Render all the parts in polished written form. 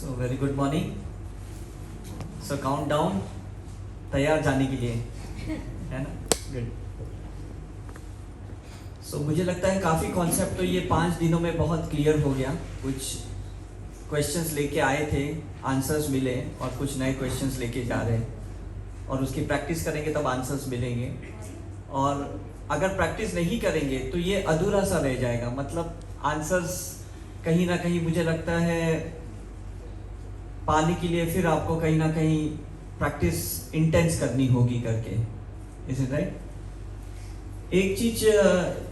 सो very good morning. So count down, तैयार जाने के लिए, है ना? गुड। सो मुझे लगता है काफ़ी कॉन्सेप्ट तो ये 5 दिनों में बहुत क्लियर हो गया। कुछ क्वेश्चंस लेके आए थे, आंसर्स मिले, और कुछ नए क्वेश्चंस लेके जा रहे हैं, और उसकी प्रैक्टिस करेंगे तब आंसर्स मिलेंगे। और अगर प्रैक्टिस नहीं करेंगे तो ये अधूरा सा रह जाएगा। मतलब आंसर्स कहीं ना कहीं मुझे लगता है पाने के लिए फिर आपको कहीं ना कहीं प्रैक्टिस इंटेंस करनी होगी करके। Is it right? एक चीज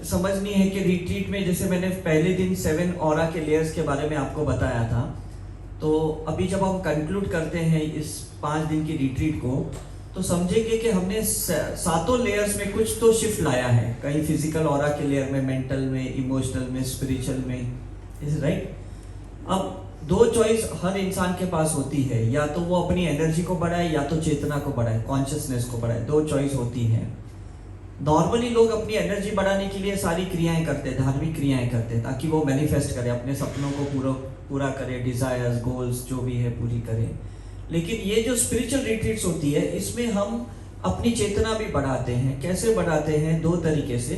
समझनी है कि रिट्रीट में, जैसे मैंने पहले दिन 7 ऑरा के लेयर्स के बारे में आपको बताया था, तो अभी जब हम कंक्लूड करते हैं इस 5 दिन की रिट्रीट को, तो समझेंगे कि हमने 7 लेयर्स में कुछ तो शिफ्ट लाया है। कहीं फिजिकल ऑरा के लेयर में, मेंटल में, इमोशनल में, स्पिरिचुअल में। Is right? अब 2 चॉइस हर इंसान के पास होती है, या तो वो अपनी एनर्जी को बढ़ाए या तो चेतना को बढ़ाए, कॉन्शियसनेस को बढ़ाए। 2 चॉइस होती है। नॉर्मली लोग अपनी एनर्जी बढ़ाने के लिए सारी क्रियाएं करते हैं, धार्मिक क्रियाएं करते हैं, ताकि वो मैनिफेस्ट करे, अपने सपनों को पूरा करे, डिजायर्स, गोल्स जो भी है पूरी करे। लेकिन ये जो स्पिरिचुअल रिट्रीट्स होती है, इसमें हम अपनी चेतना भी बढ़ाते हैं। कैसे बढ़ाते हैं? 2 तरीके से।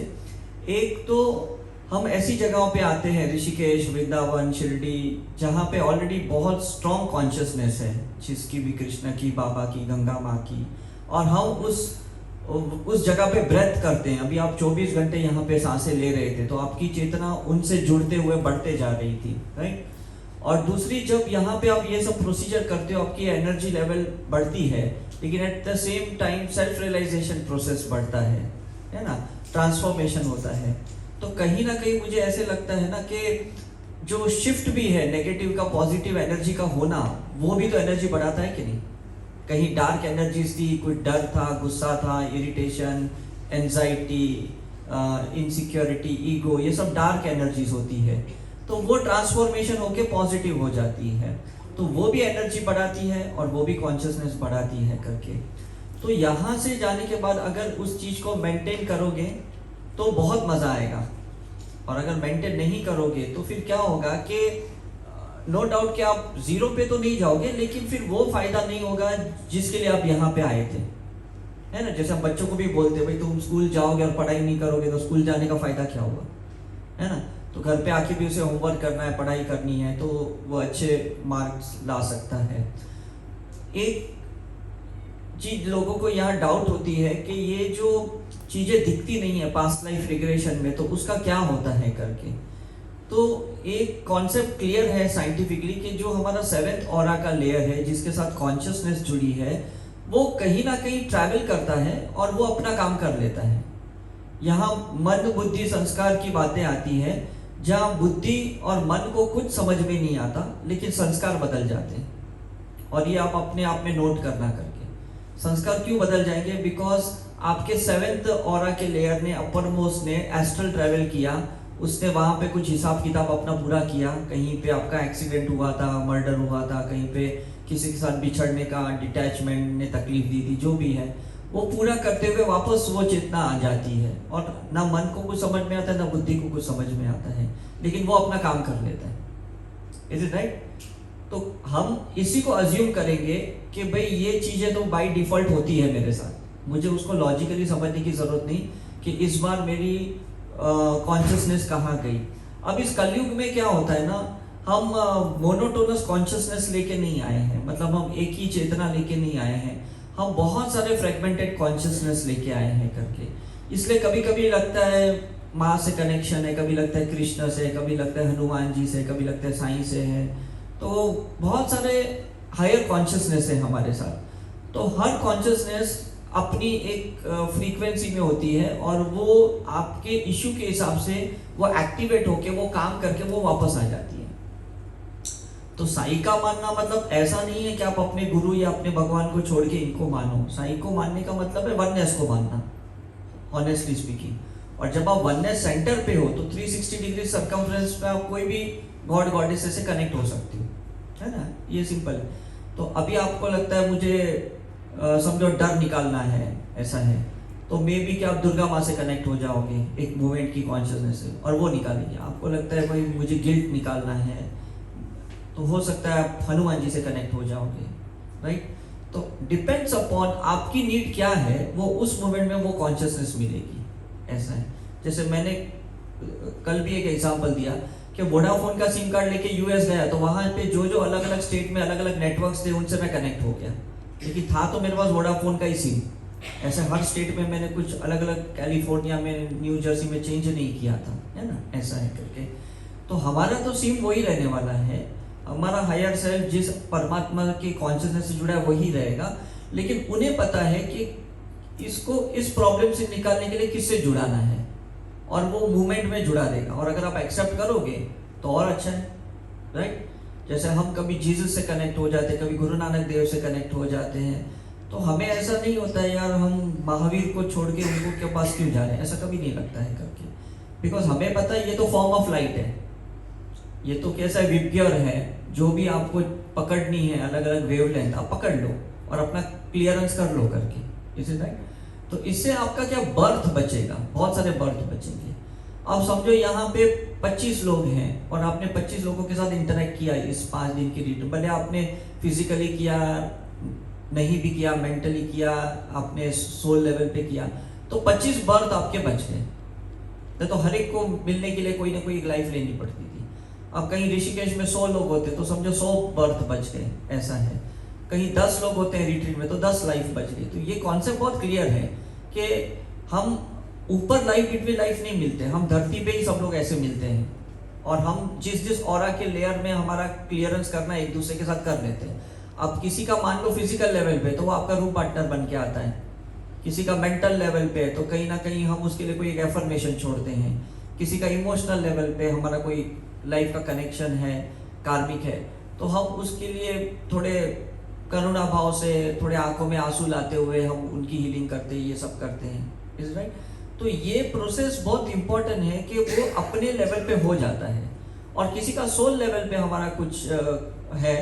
एक तो हम ऐसी जगहों पे आते हैं, ऋषिकेश, वृंदावन, शिरडी, जहाँ पे ऑलरेडी बहुत स्ट्रॉन्ग कॉन्शियसनेस है, जिसकी भी, कृष्ण की, बाबा की, गंगा माँ की, और हम उस जगह पे ब्रेथ करते हैं। अभी आप 24 घंटे यहाँ पे सांसें ले रहे थे, तो आपकी चेतना उनसे जुड़ते हुए बढ़ते जा रही थी, राइट? और दूसरी, जब यहाँ पे आप ये सब प्रोसीजर करते हो, आपकी एनर्जी लेवल बढ़ती है, लेकिन at the same time self realization process बढ़ता है ना? ट्रांसफॉर्मेशन होता है। तो कहीं ना कहीं मुझे ऐसे लगता है ना कि जो शिफ्ट भी है नेगेटिव का पॉजिटिव एनर्जी का होना, वो भी तो एनर्जी बढ़ाता है कि नहीं? कहीं डार्क एनर्जीज थी, कुछ डर था, गुस्सा था, इरिटेशन, एंजाइटी, इनसिक्योरिटी, ईगो, ये सब डार्क एनर्जीज होती है। तो वो ट्रांसफॉर्मेशन होके पॉजिटिव हो जाती है, तो वो भी एनर्जी बढ़ाती है और वो भी कॉन्शियसनेस बढ़ाती है करके। तो यहाँ से जाने के बाद अगर उस चीज को मेंटेन करोगे तो बहुत मजा आएगा, और अगर मेंटेन नहीं करोगे तो फिर क्या होगा कि नो डाउट कि आप 0 पे तो नहीं जाओगे, लेकिन फिर वो फायदा नहीं होगा जिसके लिए आप यहाँ पे आए थे, है ना? जैसे हम बच्चों को भी बोलते हैं, भाई तुम स्कूल जाओगे और पढ़ाई नहीं करोगे तो स्कूल जाने का फायदा क्या होगा, है ना? तो घर पे आके भी उसे होमवर्क करना है, पढ़ाई करनी है, तो वो अच्छे मार्क्स ला सकता है। एक चीज लोगों को यहाँ डाउट होती है कि ये जो चीजें दिखती नहीं है पास्ट लाइफ रिग्रेशन में, तो उसका क्या होता है करके। तो एक कॉन्सेप्ट क्लियर है साइंटिफिकली कि जो हमारा 7th ऑरा का लेयर है, जिसके साथ कॉन्शियसनेस जुड़ी है, वो कहीं ना कहीं ट्रैवल करता है और वो अपना काम कर लेता है। यहाँ मन, बुद्धि, संस्कार की बातें आती है, जहाँ बुद्धि और मन को कुछ समझ में नहीं आता, लेकिन संस्कार बदल जाते हैं। और ये आप अपने आप में नोट करना करके, संस्कार क्यों बदल जाएंगे? बिकॉज आपके 7th ऑरा के लेयर ने, अपर मोस्ट ने एस्ट्रल ट्रैवल किया, उसने वहां पे कुछ हिसाब किताब अपना पूरा किया। कहीं पे आपका एक्सीडेंट हुआ था, मर्डर हुआ था, कहीं पे किसी के साथ बिछड़ने का, डिटैचमेंट ने तकलीफ दी थी, जो भी है वो पूरा करते हुए वापस वो चेतना आ जाती है, और ना मन को कुछ समझ में आता है, ना बुद्धि को कुछ समझ में आता है, लेकिन वो अपना काम कर लेता है। Is it right? तो हम इसी को अज्यूम करेंगे कि भाई ये चीजें तो बाय डिफॉल्ट होती है मेरे साथ, मुझे उसको लॉजिकली समझने की जरूरत नहीं कि इस बार मेरी कॉन्शियसनेस कहाँ गई। अब इस कलयुग में क्या होता है ना, हम मोनोटोनस कॉन्शियसनेस लेके नहीं आए हैं, मतलब हम एक ही चेतना लेके नहीं आए हैं, हम बहुत सारे फ्रेगमेंटेड कॉन्शियसनेस लेके आए हैं करके। इसलिए कभी कभी लगता है माँ से कनेक्शन है, कभी लगता है कृष्ण से, कभी लगता है हनुमान जी से, कभी लगता है साईं से है। तो बहुत सारे हायर कॉन्शियसनेस है हमारे साथ। तो हर कॉन्शियसनेस अपनी एक फ्रीक्वेंसी में होती है, और वो आपके इश्यू के हिसाब से वो एक्टिवेट होके, वो काम करके वो वापस आ जाती है। तो साईं का मानना मतलब ऐसा नहीं है कि आप अपने गुरु या अपने भगवान को छोड़ के इनको मानो। साईं को मानने का मतलब है वननेस को मानना, ऑनेस्टली स्पीकिंग। और जब आप वननेस सेंटर पे हो तो 360 डिग्री सर्कमफ्रेंस पे आप कोई भी गॉड गॉडेस से कनेक्ट हो सकती हो, है ना? ये सिंपल है। तो अभी आपको लगता है मुझे समझो डर निकालना है, ऐसा है, तो मे बी कि आप दुर्गा माँ से कनेक्ट हो जाओगे एक मूवमेंट की कॉन्शियसनेस से, और वो निकालेंगे। आपको लगता है भाई मुझे गिल्ट निकालना है, तो हो सकता है आप हनुमान जी से कनेक्ट हो जाओगे, राइट। तो डिपेंड्स अपॉन आपकी नीड क्या है, वो उस मोमेंट में वो कॉन्शियसनेस मिलेगी, ऐसा है। जैसे मैंने कल भी एक एग्जांपल दिया कि वोडाफोन का सिम कार्ड लेके यूएस गया, तो वहां पे जो जो अलग अलग स्टेट में अलग अलग नेटवर्क्स थे उनसे मैं कनेक्ट हो गया, लेकिन था तो मेरे पास वोडाफोन का ही सिम। ऐसे हर स्टेट में मैंने कुछ अलग अलग, कैलिफोर्निया में, न्यू जर्सी में चेंज नहीं किया था, है ना, ऐसा है करके। तो हमारा तो सिम वही रहने वाला है, हमारा हायर सेल्फ जिस परमात्मा की कॉन्शियसनेस से जुड़ा है वही रहेगा, लेकिन उन्हें पता है कि इसको इस प्रॉब्लम से निकालने के लिए किससे जुड़ाना है, और वो मूवमेंट में जुड़ा देगा। और अगर आप एक्सेप्ट करोगे तो और अच्छा है, राइट। जैसे हम कभी जीसस से कनेक्ट हो जाते हैं, कभी गुरु नानक देव से कनेक्ट हो जाते हैं, तो हमें ऐसा नहीं होता है यार हम महावीर को छोड़ के उनको के पास क्यों जा रहे हैं, ऐसा कभी नहीं लगता है करके। बिकॉज हमें पता है ये तो फॉर्म ऑफ लाइट है, ये तो कैसा विप्यर है, जो भी आपको पकड़नी है अलग अलग वेवलेंथ आप पकड़ लो और अपना क्लियरेंस कर लो करके, इज इट राइट। तो इससे आपका क्या बर्थ बचेगा, बहुत सारे बर्थ बचेंगे। अब समझो यहाँ पे 25 लोग हैं और आपने 25 लोगों के साथ इंटरेक्ट किया इस 5 दिन की रिट्रीट, भले आपने फिजिकली किया, नहीं भी किया, मेंटली किया, आपने सोल लेवल पे किया, तो 25 बर्थ आपके बच गए। तो हर एक को मिलने के लिए कोई ना कोई एक लाइफ लेनी पड़ती थी। अब कहीं ऋषिकेश में 100 लोग होते तो समझो 100 बर्थ बच गए, ऐसा है। कहीं 10 लोग होते हैं रिट्रीट में तो 10 लाइफ बच गई। तो ये कॉन्सेप्ट बहुत क्लियर है कि हम ऊपर लाइफ बिटवीन लाइफ नहीं मिलते, हम धरती पे ही सब लोग ऐसे मिलते हैं, और हम जिस जिस ऑरा के लेयर में हमारा क्लियरेंस करना एक दूसरे के साथ कर लेते हैं। अब किसी का मान लो फिजिकल लेवल पे तो वो आपका रूम पार्टनर बन के आता है, किसी का मेंटल लेवल पे तो कहीं ना कहीं हम उसके लिए कोई एक एफर्मेशन छोड़ते हैं, किसी का इमोशनल लेवल पे हमारा कोई लाइफ का कनेक्शन है, कार्मिक है, तो हम उसके लिए थोड़े करुणा भाव से, थोड़े आंखों में आंसू लाते हुए हम उनकी हीलिंग करते हैं, ये सब करते हैं, इज राइट। तो ये प्रोसेस बहुत इंपॉर्टेंट है कि वो अपने लेवल पे हो जाता है। और किसी का सोल लेवल पे हमारा कुछ है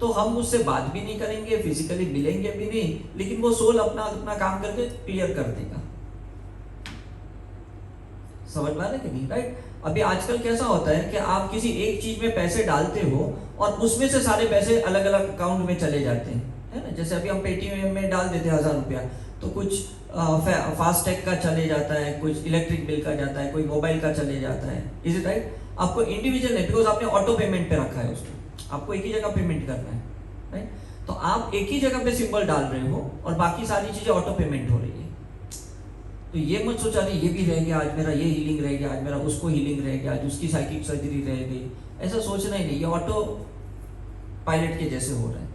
तो हम उससे बात भी नहीं करेंगे, फिजिकली मिलेंगे भी नहीं, लेकिन वो सोल अपना अपना काम करके क्लियर कर देगा। समझ में आ रहा है कि नहीं, राइट। अभी आजकल कैसा होता है कि आप किसी एक चीज में पैसे डालते हो और उसमें से सारे पैसे अलग अलग अकाउंट में चले जाते हैं, है ना। जैसे अभी हम पेटीएम में डाल देते हैं 1000 रुपया, तो कुछ फास्टैग का चले जाता है, कुछ इलेक्ट्रिक बिल का जाता है, कोई मोबाइल का चले जाता है, इज इट राइट। आपको इंडिविजुअल नहीं, बिकॉज आपने ऑटो पेमेंट पे रखा है उसको, आपको एक ही जगह पेमेंट करना है, राइट। तो आप एक ही जगह पे सिंबल डाल रहे हो और बाकी सारी चीजें ऑटो पेमेंट हो रही है। तो ये मत सोचा नहीं ये भी रह गया, आज मेरा ये हीलिंग रह गया, आज मेरा उसको हीलिंग रह गया, आज उसकी साइकिक सर्जरी रह गई, ऐसा सोचना ही नहीं। ये ऑटो पायलट के जैसे हो रहा है,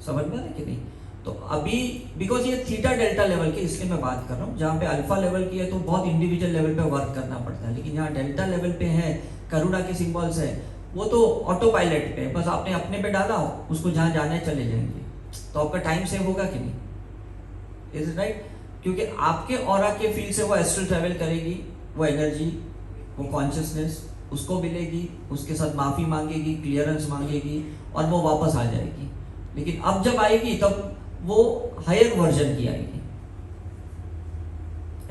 समझ में आ रहा है कि नहीं। तो अभी बिकॉज ये थीटा डेल्टा लेवल की इसलिए मैं बात कर रहा हूँ, जहाँ पे अल्फा लेवल की है तो बहुत इंडिविजुअल लेवल पे वर्क करना पड़ता है, लेकिन यहाँ डेल्टा लेवल पे है, करुणा के सिंबल्स है, वो तो ऑटो पायलट पे, बस आपने अपने पे डाला हो, उसको जहाँ जाने चले जाएंगे। तो आपका टाइम सेव होगा कि नहीं, इज इट राइट। क्योंकि आपके ऑरा के फील्ड से वो एस्ट्रल ट्रैवल करेगी, वो एनर्जी, वो कॉन्शियसनेस उसको मिलेगी, उसके साथ माफी मांगेगी, क्लियरेंस मांगेगी और वो वापस आ जाएगी। लेकिन अब जब आएगी तब वो हायर वर्जन की आएगी,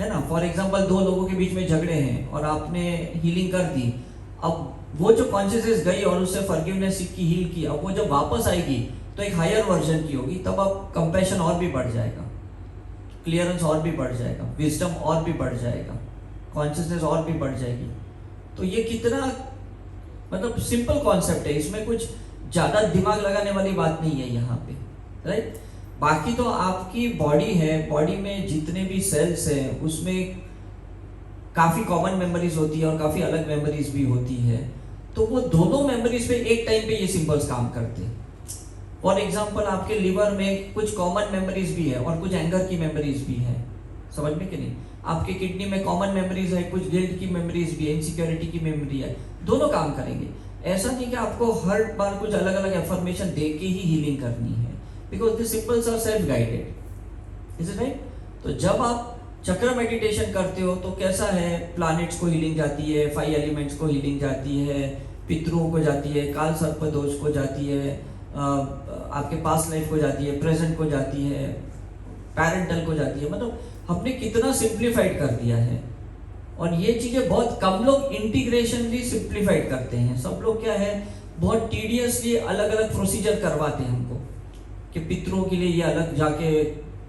है ना। फॉर एग्जांपल 2 लोगों के बीच में झगड़े हैं और आपने हीलिंग कर दी, अब वो जो कॉन्शियसनेस गई और उससे फॉरगिवनेस की हील की, अब वो जब वापस आएगी तो एक हायर वर्जन की होगी, तब अब कंपैशन और भी बढ़ जाएगा, क्लियरेंस और भी बढ़ जाएगा, विजडम और भी बढ़ जाएगा, कॉन्शियसनेस और भी बढ़ जाएगी। तो ये कितना मतलब सिंपल कॉन्सेप्ट है, इसमें कुछ ज्यादा दिमाग लगाने वाली बात नहीं है यहाँ पे, राइट। बाकी तो आपकी बॉडी है, बॉडी में जितने भी सेल्स हैं उसमें काफी कॉमन मेमोरीज होती है और काफी अलग मेमोरीज भी होती है, तो वो दोनों मेमोरीज पे एक टाइम पे ये सिंबल्स काम करते हैं। फॉर एग्जाम्पल आपके लिवर में कुछ कॉमन मेमोरीज भी है और कुछ एंगर की मेमोरीज भी है, समझ में कि नहीं। आपके किडनी में कॉमन मेमोरीज है, कुछ गिल्ट की मेमोरीज भी है, इनसिक्योरिटी की मेमोरी है, दोनों काम करेंगे। ऐसा नहीं कि आपको हर बार कुछ अलग अलग एफर्मेशन दे के ही हीलिंग करनी है, because the symbols are self guided, is it right. तो जब आप चक्र मेडिटेशन करते हो तो कैसा है, प्लैनेट्स को हीलिंग जाती है, 5 एलिमेंट्स को हीलिंग जाती है, पितरों को जाती है, काल सर्प दोष को जाती है, आपके पास्ट लाइफ को जाती है, प्रेजेंट को जाती है, पैरेंटल को जाती है। मतलब हमने कितना सिंप्लीफाइड कर दिया है, और ये चीजें बहुत कम लोग इंटीग्रेशन भी सिंप्लीफाइड करते हैं। सब लोग क्या है बहुत टीडियसली अलग अलग प्रोसीजर करवाते हैं हमको कि पितरों के लिए ये अलग जाके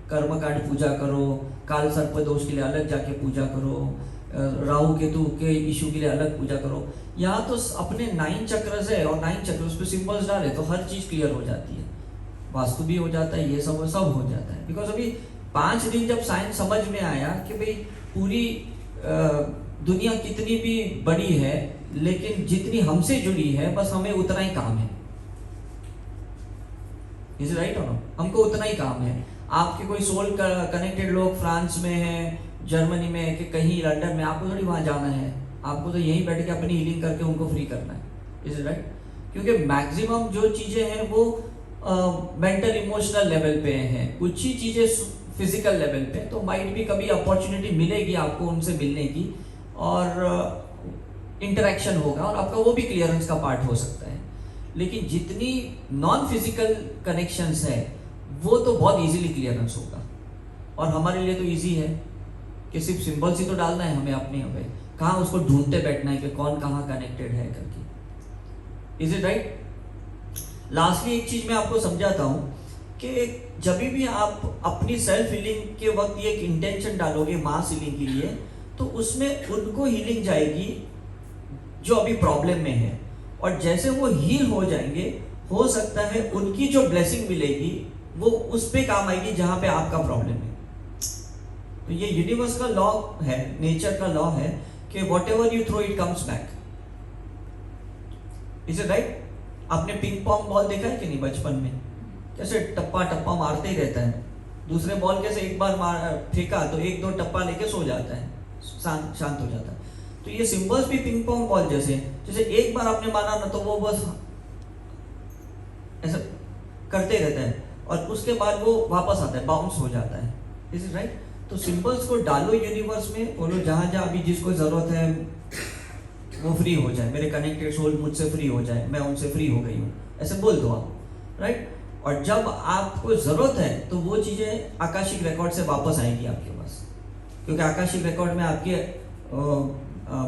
कर्मकांड पूजा करो, काल सर्प दोष के लिए अलग जाके पूजा करो, राहु केतु के इशू के लिए अलग पूजा करो। यहाँ तो अपने 9 चक्रस है और 9 चक्रस पे सिंबल्स डाले तो हर चीज क्लियर हो जाती है, वास्तु भी हो जाता है, ये सब हो जाता है। बिकॉज अभी 5 दिन जब साइंस समझ में आया कि भाई पूरी दुनिया कितनी भी बड़ी है लेकिन जितनी हमसे जुड़ी है बस हमें उतना ही काम है। इज राइट और नो? हमको उतना ही काम है। आपके कोई सोल कनेक्टेड लोग फ्रांस में है, जर्मनी में है कि कहीं लंदन में, आपको थोड़ी वहां जाना है, आपको तो यहीं बैठ के अपनी हीलिंग करके उनको फ्री करना है। Is right? क्योंकि मैक्सिमम जो चीजें हैं वो मेंटल इमोशनल लेवल पे हैं, कुछ ही चीजें फिजिकल लेवल पे। तो माइट भी कभी अपॉर्चुनिटी मिलेगी आपको उनसे मिलने की और इंटरेक्शन होगा और आपका वो भी क्लियरेंस का पार्ट हो सकता है। लेकिन जितनी नॉन फिजिकल कनेक्शंस है वो तो बहुत इजीली क्लियरेंस होगा। और हमारे लिए तो इजी है कि सिर्फ सिंबल्स ही तो डालना है हमें अपने यहाँ पे, कहाँ उसको ढूंढते बैठना है कि कौन कहाँ कनेक्टेड है करके। Is it right? लास्टली एक चीज मैं आपको समझाता हूँ कि जब भी आप अपनी सेल्फ हीलिंग के वक्त ये एक इंटेंशन डालोगे मास हीलिंग के लिए, तो उसमें उनको हीलिंग जाएगी जो अभी प्रॉब्लम में है, और जैसे वो हील हो जाएंगे हो सकता है उनकी जो ब्लेसिंग मिलेगी वो उस पे काम आएगी जहां पे आपका प्रॉब्लम है। तो ये यूनिवर्स का लॉ है, नेचर का लॉ है कि whatever you throw it comes back. Is it right? आपने पिंग पोंग बॉल देखा है कि नहीं बचपन में? कैसे टप्पा टप्पा मारते ही रहता है, दूसरे बॉल कैसे एक बार फेंका तो 1-2 टप्पा लेके सो जाता है, शांत हो जाता है। तो ये सिंबल्स भी पिंग पोंग बॉल जैसे एक बार आपने मारा ना तो वो बस ऐसा करते रहता है और उसके बाद वो वापस आता है, बाउंस हो जाता है। Is it right? तो सिंबल्स को डालो यूनिवर्स में, बोलो जहां जहां अभी जिसको जरूरत है वो फ्री हो जाए, मेरे कनेक्टेड सोल मुझसे फ्री हो जाए, मैं उनसे फ्री हो गई हूँ, ऐसे बोल दो आप। राइट? और जब आपको जरूरत है तो वो चीजें आकाशिक रिकॉर्ड से वापस आएंगी आपके पास, क्योंकि आकाशिक रिकॉर्ड में आपके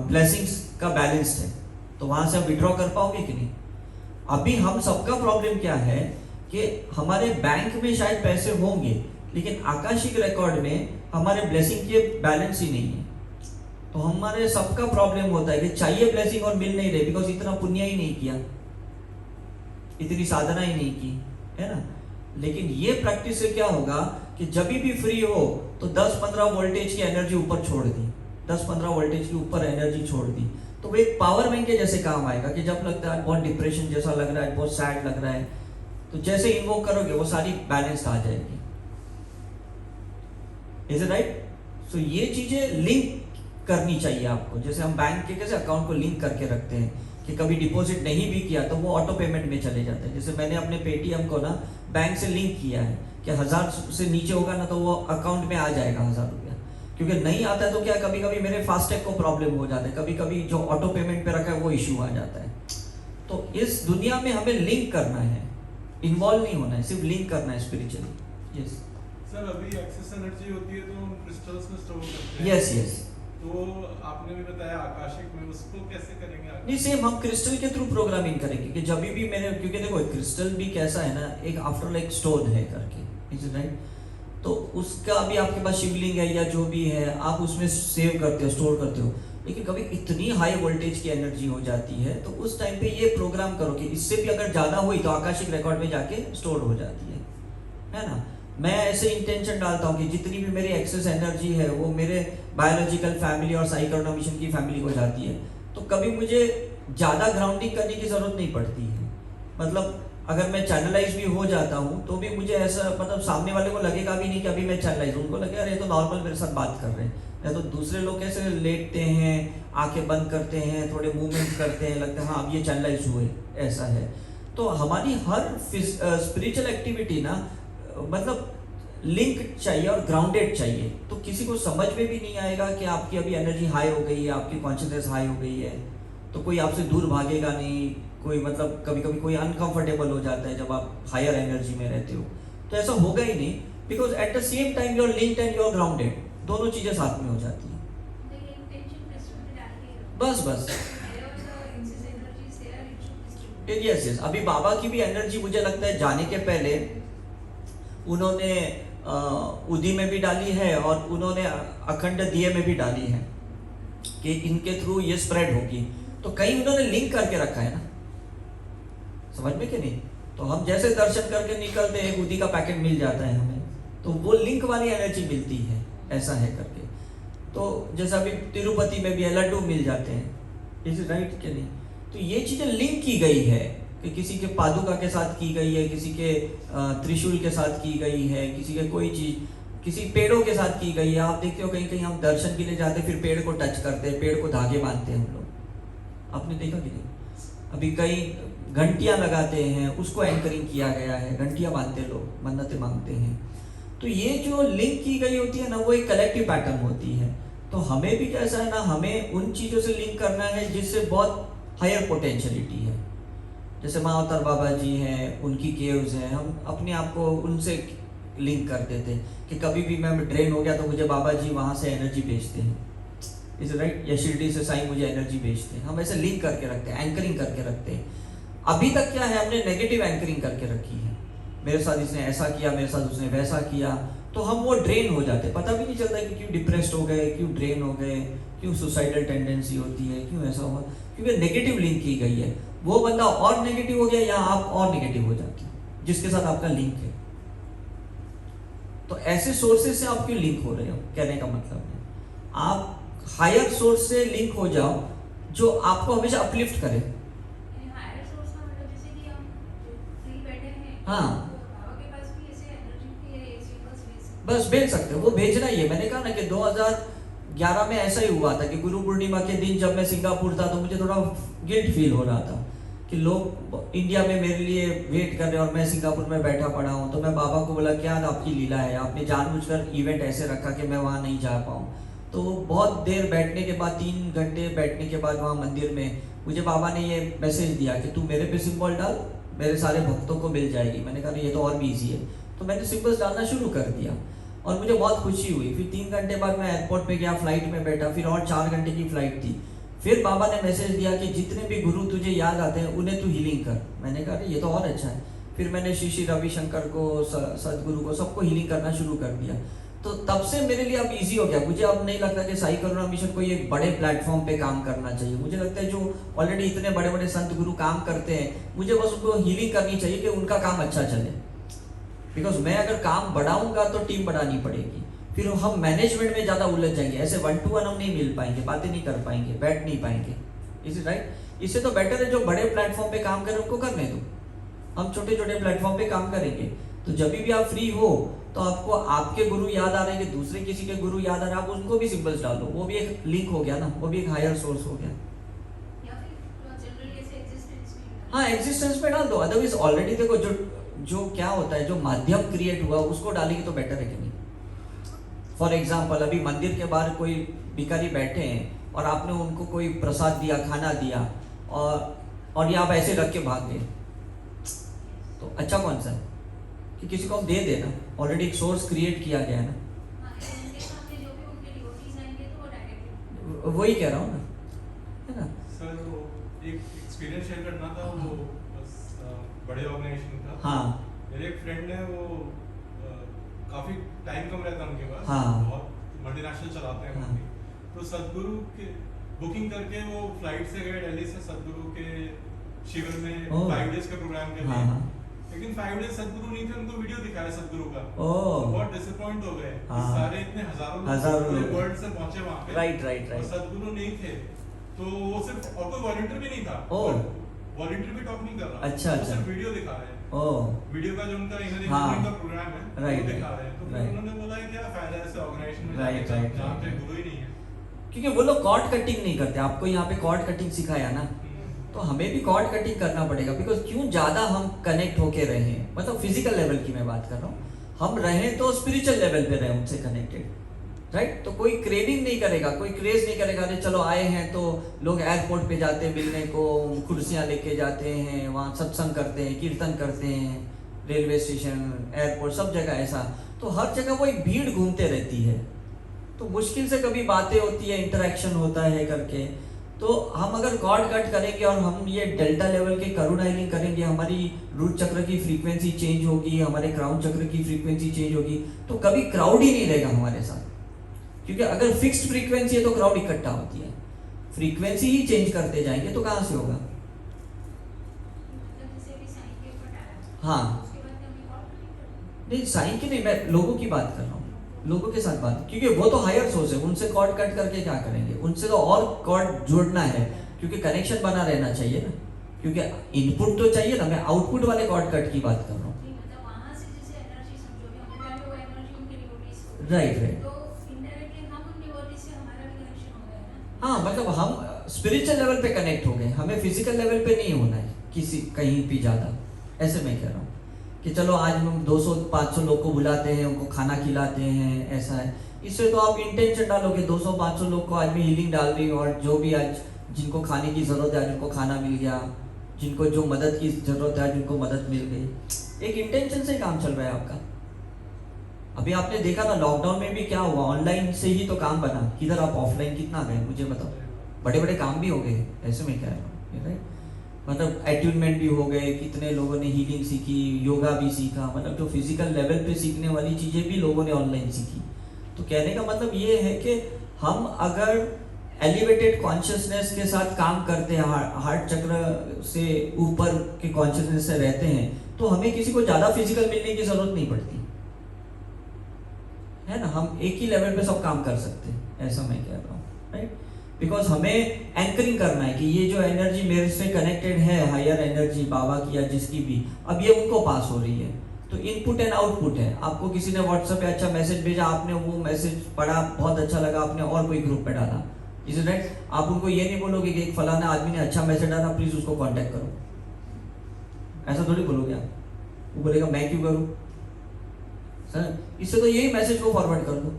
ब्लेसिंग्स का बैलेंस्ड है, तो वहां से आप विड्रॉ कर पाओगे कि नहीं? अभी हम सबका प्रॉब्लम क्या है कि हमारे बैंक में शायद पैसे होंगे लेकिन आकाशिक रिकॉर्ड में हमारे ब्लेसिंग के बैलेंस ही नहीं है। तो हमारे सबका प्रॉब्लम होता है कि चाहिए ब्लेसिंग और मिल नहीं रहे, बिकॉज इतना पुण्य ही नहीं किया, इतनी साधना ही नहीं की, है ना? लेकिन ये प्रैक्टिस से क्या होगा कि जब भी फ्री हो तो 10-15 वोल्टेज की एनर्जी ऊपर छोड़ दी, 10-15 वोल्टेज की ऊपर एनर्जी छोड़ दी, तो वो एक पावर बैंक के जैसे काम आएगा कि जब लगता है बहुत डिप्रेशन जैसा लग रहा है, बहुत सैड लग रहा है, तो जैसे इन्वोक करोगे वो सारी बैलेंस आ जाएगी। Is it right? सो ये चीजें लिंक करनी चाहिए आपको, जैसे हम बैंक के कैसे अकाउंट को लिंक करके रखते हैं कि कभी डिपॉजिट नहीं भी किया तो वो ऑटो पेमेंट में चले जाते हैं। जैसे मैंने अपने पेटीएम को ना बैंक से लिंक किया है कि 1000 से नीचे होगा ना तो वो अकाउंट में आ जाएगा 1000 रुपया, क्योंकि नहीं आता है तो क्या कभी कभी मेरे फास्टैग को प्रॉब्लम हो जाता है, कभी कभी जो ऑटो पेमेंट पे रखा है वो इश्यू आ जाता है। तो इस दुनिया में हमें लिंक करना है, इन्वॉल्व नहीं होना है, सिर्फ लिंक करना है स्पिरिचुअली। यस सर, अभी एक्सेस एनर्जी होती है तो हम क्रिस्टल्स में स्टोर करते हैं। Yes yes. तो आपने भी बताया आकाशिक में, उसको कैसे करेंगे? नहीं, सेम हम क्रिस्टल के थ्रू प्रोग्रामिंग करेंगे कि जब भी मैंने, क्योंकि देखो क्रिस्टल भी कैसा है ना, एक आफ्टर लाइक स्टोन है करके, इज इट राइट? तो उसका भी आपके पास शिवलिंग है या जो भी है आप उसमें सेव करते हो, स्टोर करते हो, लेकिन कभी इतनी हाई वोल्टेज की एनर्जी हो जाती है तो उस टाइम पे ये प्रोग्राम करो कि इससे भी अगर ज्यादा हुई तो आकाशिक रिकॉर्ड में जाके स्टोर हो जाती है ना? मैं ऐसे इंटेंशन डालता हूँ कि जितनी भी मेरी एक्सेस एनर्जी है वो मेरे बायोलॉजिकल फैमिली और साई करुणा मिशन की फैमिली को जाती है, तो कभी मुझे ज़्यादा ग्राउंडिंग करने की ज़रूरत नहीं पड़ती है। मतलब अगर मैं चैनलाइज भी हो जाता हूँ तो भी मुझे ऐसा, मतलब सामने वाले को लगेगा भी नहीं कि अभी मैं चैनलाइज, उनको लगेगा अरे तो नॉर्मल मेरे साथ बात कर रहे हैं। या तो दूसरे लोग कैसे लेटते हैं, आंखें बंद करते हैं, थोड़े मूवमेंट करते हैं, लगता है हाँ अब ये चैनलाइज हुए, ऐसा है। तो हमारी हर स्पिरिचुअल एक्टिविटी ना मतलब लिंक चाहिए और ग्राउंडेड चाहिए, तो किसी को समझ में भी नहीं आएगा कि आपकी अभी एनर्जी हाई हो गई है, आपकी कॉन्शियसनेस हाई हो गई है, तो कोई आपसे दूर भागेगा नहीं, कोई मतलब कभी कभी कोई अनकंफर्टेबल हो जाता है जब आप हायर एनर्जी में रहते हो, तो ऐसा होगा ही नहीं, because at the same time you are linked and you are grounded, दोनों चीजें साथ में हो जाती हैं। बस यस यस, अभी बाबा की भी एनर्जी मुझे लगता है जाने के पहले उन्होंने उदी में भी डाली है और उन्होंने अखंड दिए में भी डाली है कि इनके थ्रू ये स्प्रेड होगी। तो कहीं उन्होंने लिंक करके रखा है ना, समझ में कि नहीं? तो हम जैसे दर्शन करके निकलते हैं, उदी का पैकेट मिल जाता है हमें, तो वो लिंक वाली एनर्जी मिलती है, ऐसा है करके। तो जैसा अभी तिरुपति में भी लड्डू मिल जाते हैं, इज राइट कि नहीं? तो ये चीजें लिंक की गई है कि किसी के पादुका के साथ की गई है, किसी के त्रिशूल के साथ की गई है, किसी के कोई चीज, किसी पेड़ों के साथ की गई है। आप देखते हो कहीं कहीं हम दर्शन के लिए जाते फिर पेड़ को टच करते हैं, पेड़ को धागे बांधते हैं हम लोग, आपने देखा कि नहीं? अभी कई घंटियां लगाते हैं, उसको एंकरिंग किया गया है, घंटियां बांधते लोग, मन्नतें मांगते हैं। तो ये जो लिंक की गई होती है ना, वो एक कलेक्टिव पैटर्न होती है। तो हमें भी कैसा है ना, हमें उन चीजों से लिंक करना है जिससे बहुत हायर पोटेंशियलिटी है। जैसे महाअवतार बाबा जी हैं, उनकी केव्स हैं, हम अपने आप को उनसे लिंक करते थे कि कभी भी मैं ड्रेन हो गया तो मुझे बाबा जी वहाँ से एनर्जी भेजते हैं, इज राइट? या शिरडी से साईं मुझे एनर्जी भेजते हैं। हम ऐसे लिंक करके रखते हैं, एंकरिंग करके रखते हैं। अभी तक क्या है, हमने नेगेटिव एंकरिंग करके रखी है, मेरे साथ इसने ऐसा किया, मेरे साथ उसने वैसा किया, तो हम वो ड्रेन हो जाते, पता भी नहीं चलता कि क्यों डिप्रेस्ड हो गए, क्यों ड्रेन हो गए, क्यों सुसाइडल टेंडेंसी होती है, क्यों ऐसा हुआ, क्योंकि नेगेटिव लिंक की गई है। वो बंदा और नेगेटिव हो गया या आप और नेगेटिव हो जाते हैं जिसके साथ आपका लिंक है। तो ऐसे सोर्सेज से आप क्यों लिंक हो रहे हो, कहने का मतलब है आप हायर सोर्स से लिंक हो जाओ जो आपको हमेशा अपलिफ्ट करे। हाँ, बस भेज सकते हो, वो भेजना ही है। मैंने कहा ना कि 2011 में ऐसा ही हुआ था कि गुरु पूर्णिमा के दिन जब मैं सिंगापुर था तो मुझे थोड़ा गिल्ट फील हो रहा था कि लोग इंडिया में मेरे लिए वेट कर रहे हैं और मैं सिंगापुर में बैठा पड़ा हूँ। तो मैं बाबा को बोला, क्या आपकी लीला है, आपने जानबूझकर इवेंट ऐसे रखा कि मैं वहाँ नहीं जा पाऊँ। तो बहुत देर बैठने के बाद, 3 घंटे बैठने के बाद वहाँ मंदिर में मुझे बाबा ने ये मैसेज दिया कि तू मेरे पे सिंबल डाल, मेरे सारे भक्तों को मिल जाएगी। मैंने कहा ये तो और भी ईजी है, तो मैंने सिंबल्स डालना शुरू कर दिया और मुझे बहुत खुशी हुई। फिर 3 घंटे बाद मैं एयरपोर्ट पे गया, फ्लाइट में बैठा, फिर और 4 घंटे की फ्लाइट थी। फिर बाबा ने मैसेज दिया कि जितने भी गुरु तुझे याद आते हैं उन्हें तू हीलिंग कर। मैंने कहा ये तो और अच्छा है। फिर मैंने श्री रविशंकर को, सदगुरु को, सबको हीलिंग करना शुरू कर दिया। तो तब से मेरे लिए अब इजी हो गया। मुझे अब नहीं लगता कि साई करुणा मिशन को एक बड़े प्लेटफॉर्म पे काम करना चाहिए। मुझे लगता है जो ऑलरेडी इतने बड़े बड़े संत गुरु काम करते हैं, मुझे बस उनको हीलिंग करनी चाहिए कि उनका काम अच्छा चले। बिकॉज मैं अगर काम बढ़ाऊंगा तो टीम बढ़ानी पड़ेगी, फिर हम मैनेजमेंट में ज्यादा उलझ जाएंगे। ऐसे 1 to 1 हम नहीं मिल पाएंगे, बातें नहीं कर पाएंगे, बैठ नहीं पाएंगे। Is it right? इससे तो बेटर है जो बड़े प्लेटफॉर्म पे काम करें उनको करने दो, हम छोटे छोटे प्लेटफॉर्म पे काम करेंगे। तो जब भी आप फ्री हो तो आपको आपके गुरु याद आ रहे हैं कि दूसरे किसी के गुरु याद आ रहे हैं, आप उनको भी सिंबल्स डाल दो, वो भी एक लिंक हो गया ना, वो भी एक हायर सोर्स हो गया। हाँ, एग्जिस्टेंस में डाल दो। अदरवाइज ऑलरेडी देखो जो क्या होता है, जो माध्यम क्रिएट हुआ उसको डालेंगे तो बेटर है कि नहीं। फॉर एग्जाम्पल, अभी मंदिर के बाहर कोई भिखारी बैठे हैं और आपने उनको कोई प्रसाद दिया, खाना दिया, और ये आप ऐसे रख के भाग गए, तो अच्छा कौन सा है कि किसी को हम दे देना, ऑलरेडी एक सोर्स क्रिएट किया गया है ना। वही कह रहा हूँ ना, है ना। सर वो एक एक्सपीरियंस शेयर करना था, वो बस बड़े ऑर्गेनाइजेशन का। हाँ, मेरे एक फ्रेंड है, वो काफी टाइम कम रहता है उनके पास, हाँ, बहुत मल्टीनेशनल चलाते हैं हाँ, कंपनी। तो सदगुरु के बुकिंग करके वो फ्लाइट से गए दिल्ली से सदगुरु के शिविर में 5 डेज के प्रोग्राम के लिए। हाँ, हाँ, लेकिन 5 डेज सदगुरु नहीं थे, उनको वीडियो दिखाया सदगुरु का। ओह, बहुत डिसअपॉइंट हो गए। हाँ, सारे इतने हजारों हजारों लोग लोग वर्ल्ड से पहुंचे वहां पे, राइट राइट और राइट। सदगुरु नहीं थे। तो वो सिर्फ, और कोई वॉलंटियर भी नहीं था, ओह, वॉलंटियर भी टॉक नहीं कर रहा, अच्छा, वो अच्छा, सिर्फ वीडियो दिखा रहे हैं। ओह, वीडियो का जो उनका इनर हाँ, का प्रोग्राम है, राइट, वो दिखा रहे हैं। तो फिर राइट, उन्होंने बोला है क्या फायदा है ऐसे ऑर्गेनाइजेशन में राइट, जाने राइट, का जहाँ पे राइट। गुरु ही नहीं है। क्योंकि वो लोग कॉर्ड कटिंग नहीं करते, आपको यहाँ पे कॉर्ड कटिंग सिखाया ना, तो हमें भी कॉर्ड कटिंग करना पड़ेगा। बिकॉज क्यों ज्यादा हम कनेक्ट होके रहे, मतलब फिजिकल लेवल की मैं बात कर रहा हूँ, हम रहे तो स्पिरिचुअल लेवल पे रहे उनसे कनेक्टेड, राइट। तो कोई क्रेविंग नहीं करेगा, कोई क्रेज नहीं करेगा, अरे चलो आए हैं तो लोग एयरपोर्ट पे जाते हैं मिलने को, कुर्सियाँ लेके जाते हैं, वहाँ सत्संग करते हैं, कीर्तन करते हैं, रेलवे स्टेशन, एयरपोर्ट, सब जगह ऐसा। तो हर जगह वो एक भीड़ घूमते रहती है, तो मुश्किल से कभी बातें होती है, इंटरेक्शन होता है करके। तो हम अगर कॉर्ड कट करेंगे और हम ये डेल्टा लेवल के करुणा हीलिंग करेंगे, हमारी रूट चक्र की फ्रीक्वेंसी चेंज होगी, हमारे क्राउन चक्र की फ्रीक्वेंसी चेंज होगी, तो कभी क्राउड ही नहीं रहेगा हमारे साथ। क्योंकि अगर फिक्स्ड फ्रीक्वेंसी है तो क्राउड इकट्ठा होती है, फ्रीक्वेंसी ही चेंज करते जाएंगे तो कहाँ से होगा? हाँ नहीं, साइन की नहीं, मैं लोगों की बात कर रहा हूँ, लोगों के साथ बात, क्योंकि वो तो हायर सोर्स है, उनसे कॉर्ड कट करके क्या करेंगे? उनसे तो और कॉर्ड जोड़ना है, क्योंकि कनेक्शन बना रहना चाहिए ना, क्योंकि इनपुट तो चाहिए ना। मैं आउटपुट वाले कॉर्ड कट की बात कर रहा हूँ। राइट। हाँ मतलब हम स्पिरिचुअल लेवल पे कनेक्ट हो गए, हमें फिजिकल लेवल पे नहीं होना है किसी कहीं भी ज़्यादा। ऐसे मैं कह रहा हूँ कि चलो आज हम 200-500 लोग को बुलाते हैं, उनको खाना खिलाते हैं, ऐसा है। इससे तो आप इंटेंशन डालोगे 200-500 लोग को आज मैं हीलिंग डाल रही हूँ, और जो भी आज जिनको खाने की ज़रूरत है आज उनको खाना मिल गया, जिनको जो मदद की ज़रूरत है आज उनको मदद मिल गई। एक इंटेंशन से काम चल रहा है आपका। अभी आपने देखा ना लॉकडाउन में भी क्या हुआ, ऑनलाइन से ही तो काम बना, किधर आप ऑफलाइन कितना गए मुझे बताओ? बड़े बड़े काम भी हो गए, ऐसे में क्या है, मतलब अट्यूनमेंट भी हो गए, कितने लोगों ने हीलिंग सीखी, योगा भी सीखा, मतलब जो फिजिकल लेवल पे सीखने वाली चीज़ें भी लोगों ने ऑनलाइन सीखी। तो कहने का मतलब ये है कि हम अगर एलिवेटेड कॉन्शियसनेस के साथ काम करते हैं, हार्ट चक्र से ऊपर के कॉन्शियसनेस से रहते हैं, तो हमें किसी को ज़्यादा फिजिकल मिलने की ज़रूरत नहीं पड़ती है ना। हम एक ही लेवल पे सब काम कर सकते हैं, ऐसा मैं कह रहा हूँ, राइट। बिकॉज हमें एंकरिंग करना है कि ये जो एनर्जी मेरे से कनेक्टेड है, हायर एनर्जी बाबा की या जिसकी भी, अब ये उनको पास हो रही है। तो इनपुट एंड आउटपुट है। आपको किसी ने व्हाट्सएप पे अच्छा मैसेज भेजा, आपने वो मैसेज पढ़ा, बहुत अच्छा लगा, आपने और कोई ग्रुप पे डाला, इज राइट। आप उनको ये नहीं बोलोगे कि एक फलाना आदमी ने अच्छा मैसेज डाला, प्लीज उसको कॉन्टेक्ट करो, ऐसा थोड़ी बोलोगे आप। वो बोलेगा मैं क्यों करूँ सर, इससे तो यही मैसेज को फॉरवर्ड कर दो।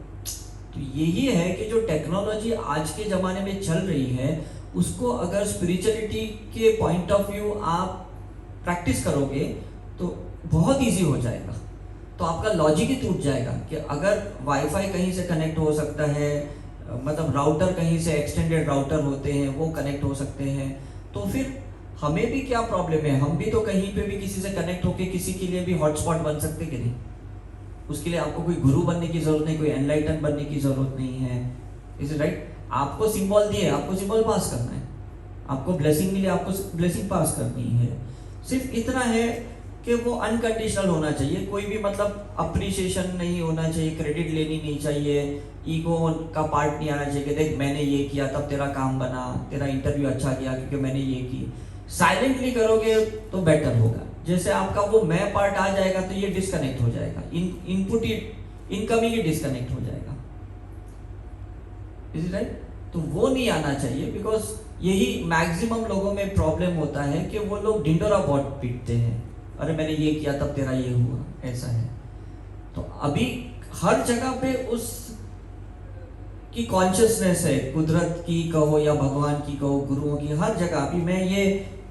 तो यही है कि जो टेक्नोलॉजी आज के ज़माने में चल रही है, उसको अगर स्पिरिचुअलिटी के पॉइंट ऑफ व्यू आप प्रैक्टिस करोगे तो बहुत इजी हो जाएगा। तो आपका लॉजिक ही टूट जाएगा कि अगर वाईफाई कहीं से कनेक्ट हो सकता है, मतलब राउटर कहीं से एक्सटेंडेड राउटर होते हैं वो कनेक्ट हो सकते हैं, तो फिर हमें भी क्या प्रॉब्लम है? हम भी तो कहीं पे भी किसी से कनेक्ट होके किसी के लिए भी हॉटस्पॉट बन सकते कि नहीं। उसके लिए आपको कोई गुरु बनने की जरूरत नहीं, कोई एनलाइटन बनने की जरूरत नहीं है, इज राइट। आपको सिंबल दिए, आपको सिंबल पास करना है, आपको ब्लेसिंग मिली, आपको ब्लेसिंग पास करनी है। सिर्फ इतना है कि वो अनकंडीशनल होना चाहिए, कोई भी मतलब अप्रिसिएशन नहीं होना चाहिए, क्रेडिट लेनी नहीं चाहिए, ईगो का पार्ट नहीं आना चाहिए कि देख मैंने ये किया तब तेरा काम बना, तेरा इंटरव्यू अच्छा गया क्योंकि मैंने ये की। साइलेंटली करोगे तो बेटर होगा। जैसे आपका वो मैं पार्ट आ जाएगा तो ये डिस्कनेक्ट हो जाएगा, इनपुट इनकमिंग ही डिस्कनेक्ट हो जाएगा, इज राइट। तो वो नहीं आना चाहिए, बिकॉज यही मैक्सिमम लोगों में प्रॉब्लम होता है कि वो लोग ढिंडोरा बहुत पीटते हैं, अरे मैंने ये किया तब तेरा ये हुआ, ऐसा है। तो अभी हर जगह पे उस की कॉन्शियसनेस है, कुदरत की कहो या भगवान की कहो, गुरुओं की, हर जगह। अभी मैं ये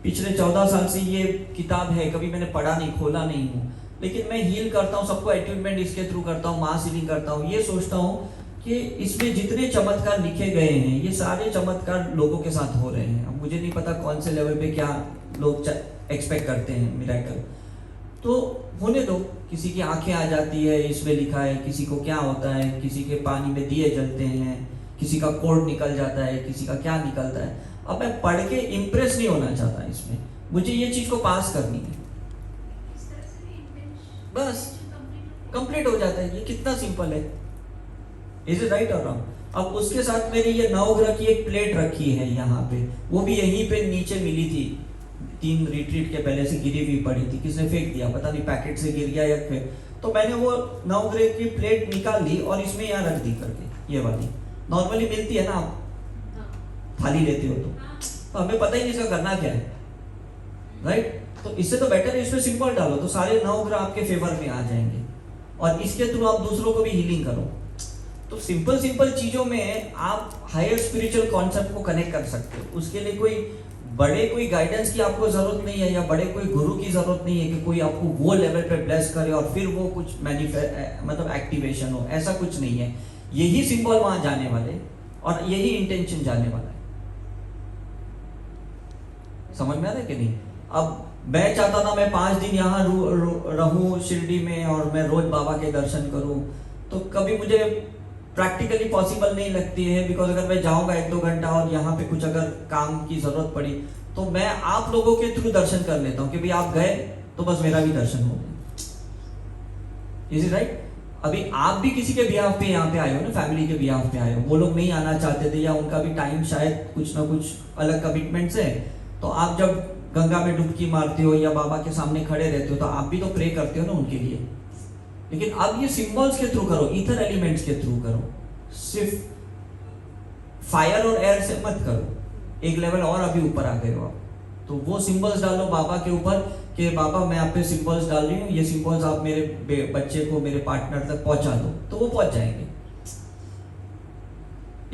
पिछले 14 साल से ये किताब है, कभी मैंने पढ़ा नहीं, खोला नहीं हूँ, लेकिन मैं हील करता हूँ सबको, अट्यूनमेंट इसके थ्रू करता हूँ, मास हीलिंग करता हूँ। ये सोचता हूँ कि इसमें जितने चमत्कार लिखे गए हैं ये सारे चमत्कार लोगों के साथ हो रहे हैं। अब मुझे नहीं पता कौन से लेवल पे क्या लोग एक्सपेक्ट करते हैं मिरेकल, तो होने दो। किसी की आंखें आ जाती है इसमें लिखा है, किसी को क्या होता है, किसी के पानी में दिए जलते हैं, किसी का कोड निकल जाता है, किसी का क्या निकलता है। अब मैं पढ़ के इम्प्रेस नहीं होना चाहता, इसमें मुझे ये चीज को पास करनी है, बस कंप्लीट हो जाता है। ये कितना सिंपल है, इज इट राइट और रॉन्ग? अब उसके साथ मेरी ये नवग्रह की एक प्लेट रखी है यहाँ पे, वो भी यहीं पे नीचे मिली थी, 3 रिट्रीट के पहले से गिरी हुई पड़ी थी, किसने फेंक दिया पता नहीं, पैकेट से गिर गया या फिर, तो मैंने वो नवग्रह की प्लेट निकाल ली और इसमें यहाँ रख दी करके। ये वाली नॉर्मली मिलती है ना, आप थाली लेते हो तो हमें पता ही नहीं इसका करना क्या है, राइट। तो इससे तो बेटर है इसमें सिंपल डालो, तो सारे नवग्रह आपके फेवर में आ जाएंगे और इसके थ्रू आप दूसरों को भी हीलिंग करो। तो सिंपल चीजों में आप हायर स्पिरिचुअल कॉन्सेप्ट को कनेक्ट कर सकते हो। उसके लिए कोई गाइडेंस की आपको जरूरत नहीं है, या बड़े कोई गुरु की जरूरत नहीं है कि कोई आपको वो लेवल पे ब्लेस करे और फिर वो कुछ मतलब एक्टिवेशन हो, ऐसा कुछ नहीं है। यही सिंबल वहां जाने वाले और यही इंटेंशन जाने वाला है। समझ में आ रहा है कि नहीं? अब मैं चाहता था मैं 5 दिन यहाँ रहूं शिरडी में और मैं रोज बाबा के दर्शन करूं, तो कभी मुझे प्रैक्टिकली पॉसिबल नहीं लगती है, बिकॉज अगर मैं जाऊंगा 1-2 घंटा और यहाँ पे कुछ अगर काम की जरूरत पड़ी तो मैं आप लोगों के थ्रू दर्शन कर लेता हूँ कि भाई आप गए तो बस मेरा भी दर्शन हो गया। Is it right? अभी आप भी किसी के बिहाफ पे यहाँ पे आए हो ना, फैमिली के बिहाफ पे आए हो, वो लोग नहीं आना चाहते थे या उनका भी टाइम शायद कुछ ना कुछ अलग कमिटमेंट्स है, तो आप जब गंगा में डुबकी मारते हो या बाबा के सामने खड़े रहते हो तो आप भी तो प्रे करते हो ना उनके लिए। लेकिन अब ये सिंबल्स के थ्रू करो, ईथर एलिमेंट्स के थ्रू करो, सिर्फ फायर और एयर से मत करो, एक लेवल और अभी ऊपर आ गए हो आप। तो वो सिंबल्स डालो बाबा के ऊपर कि बाबा मैं आप पे सिंबल्स डाल रही हूँ, ये सिंबल्स आप मेरे बच्चे को, मेरे पार्टनर तक पहुंचा दो, तो वो पहुंच जाएंगे।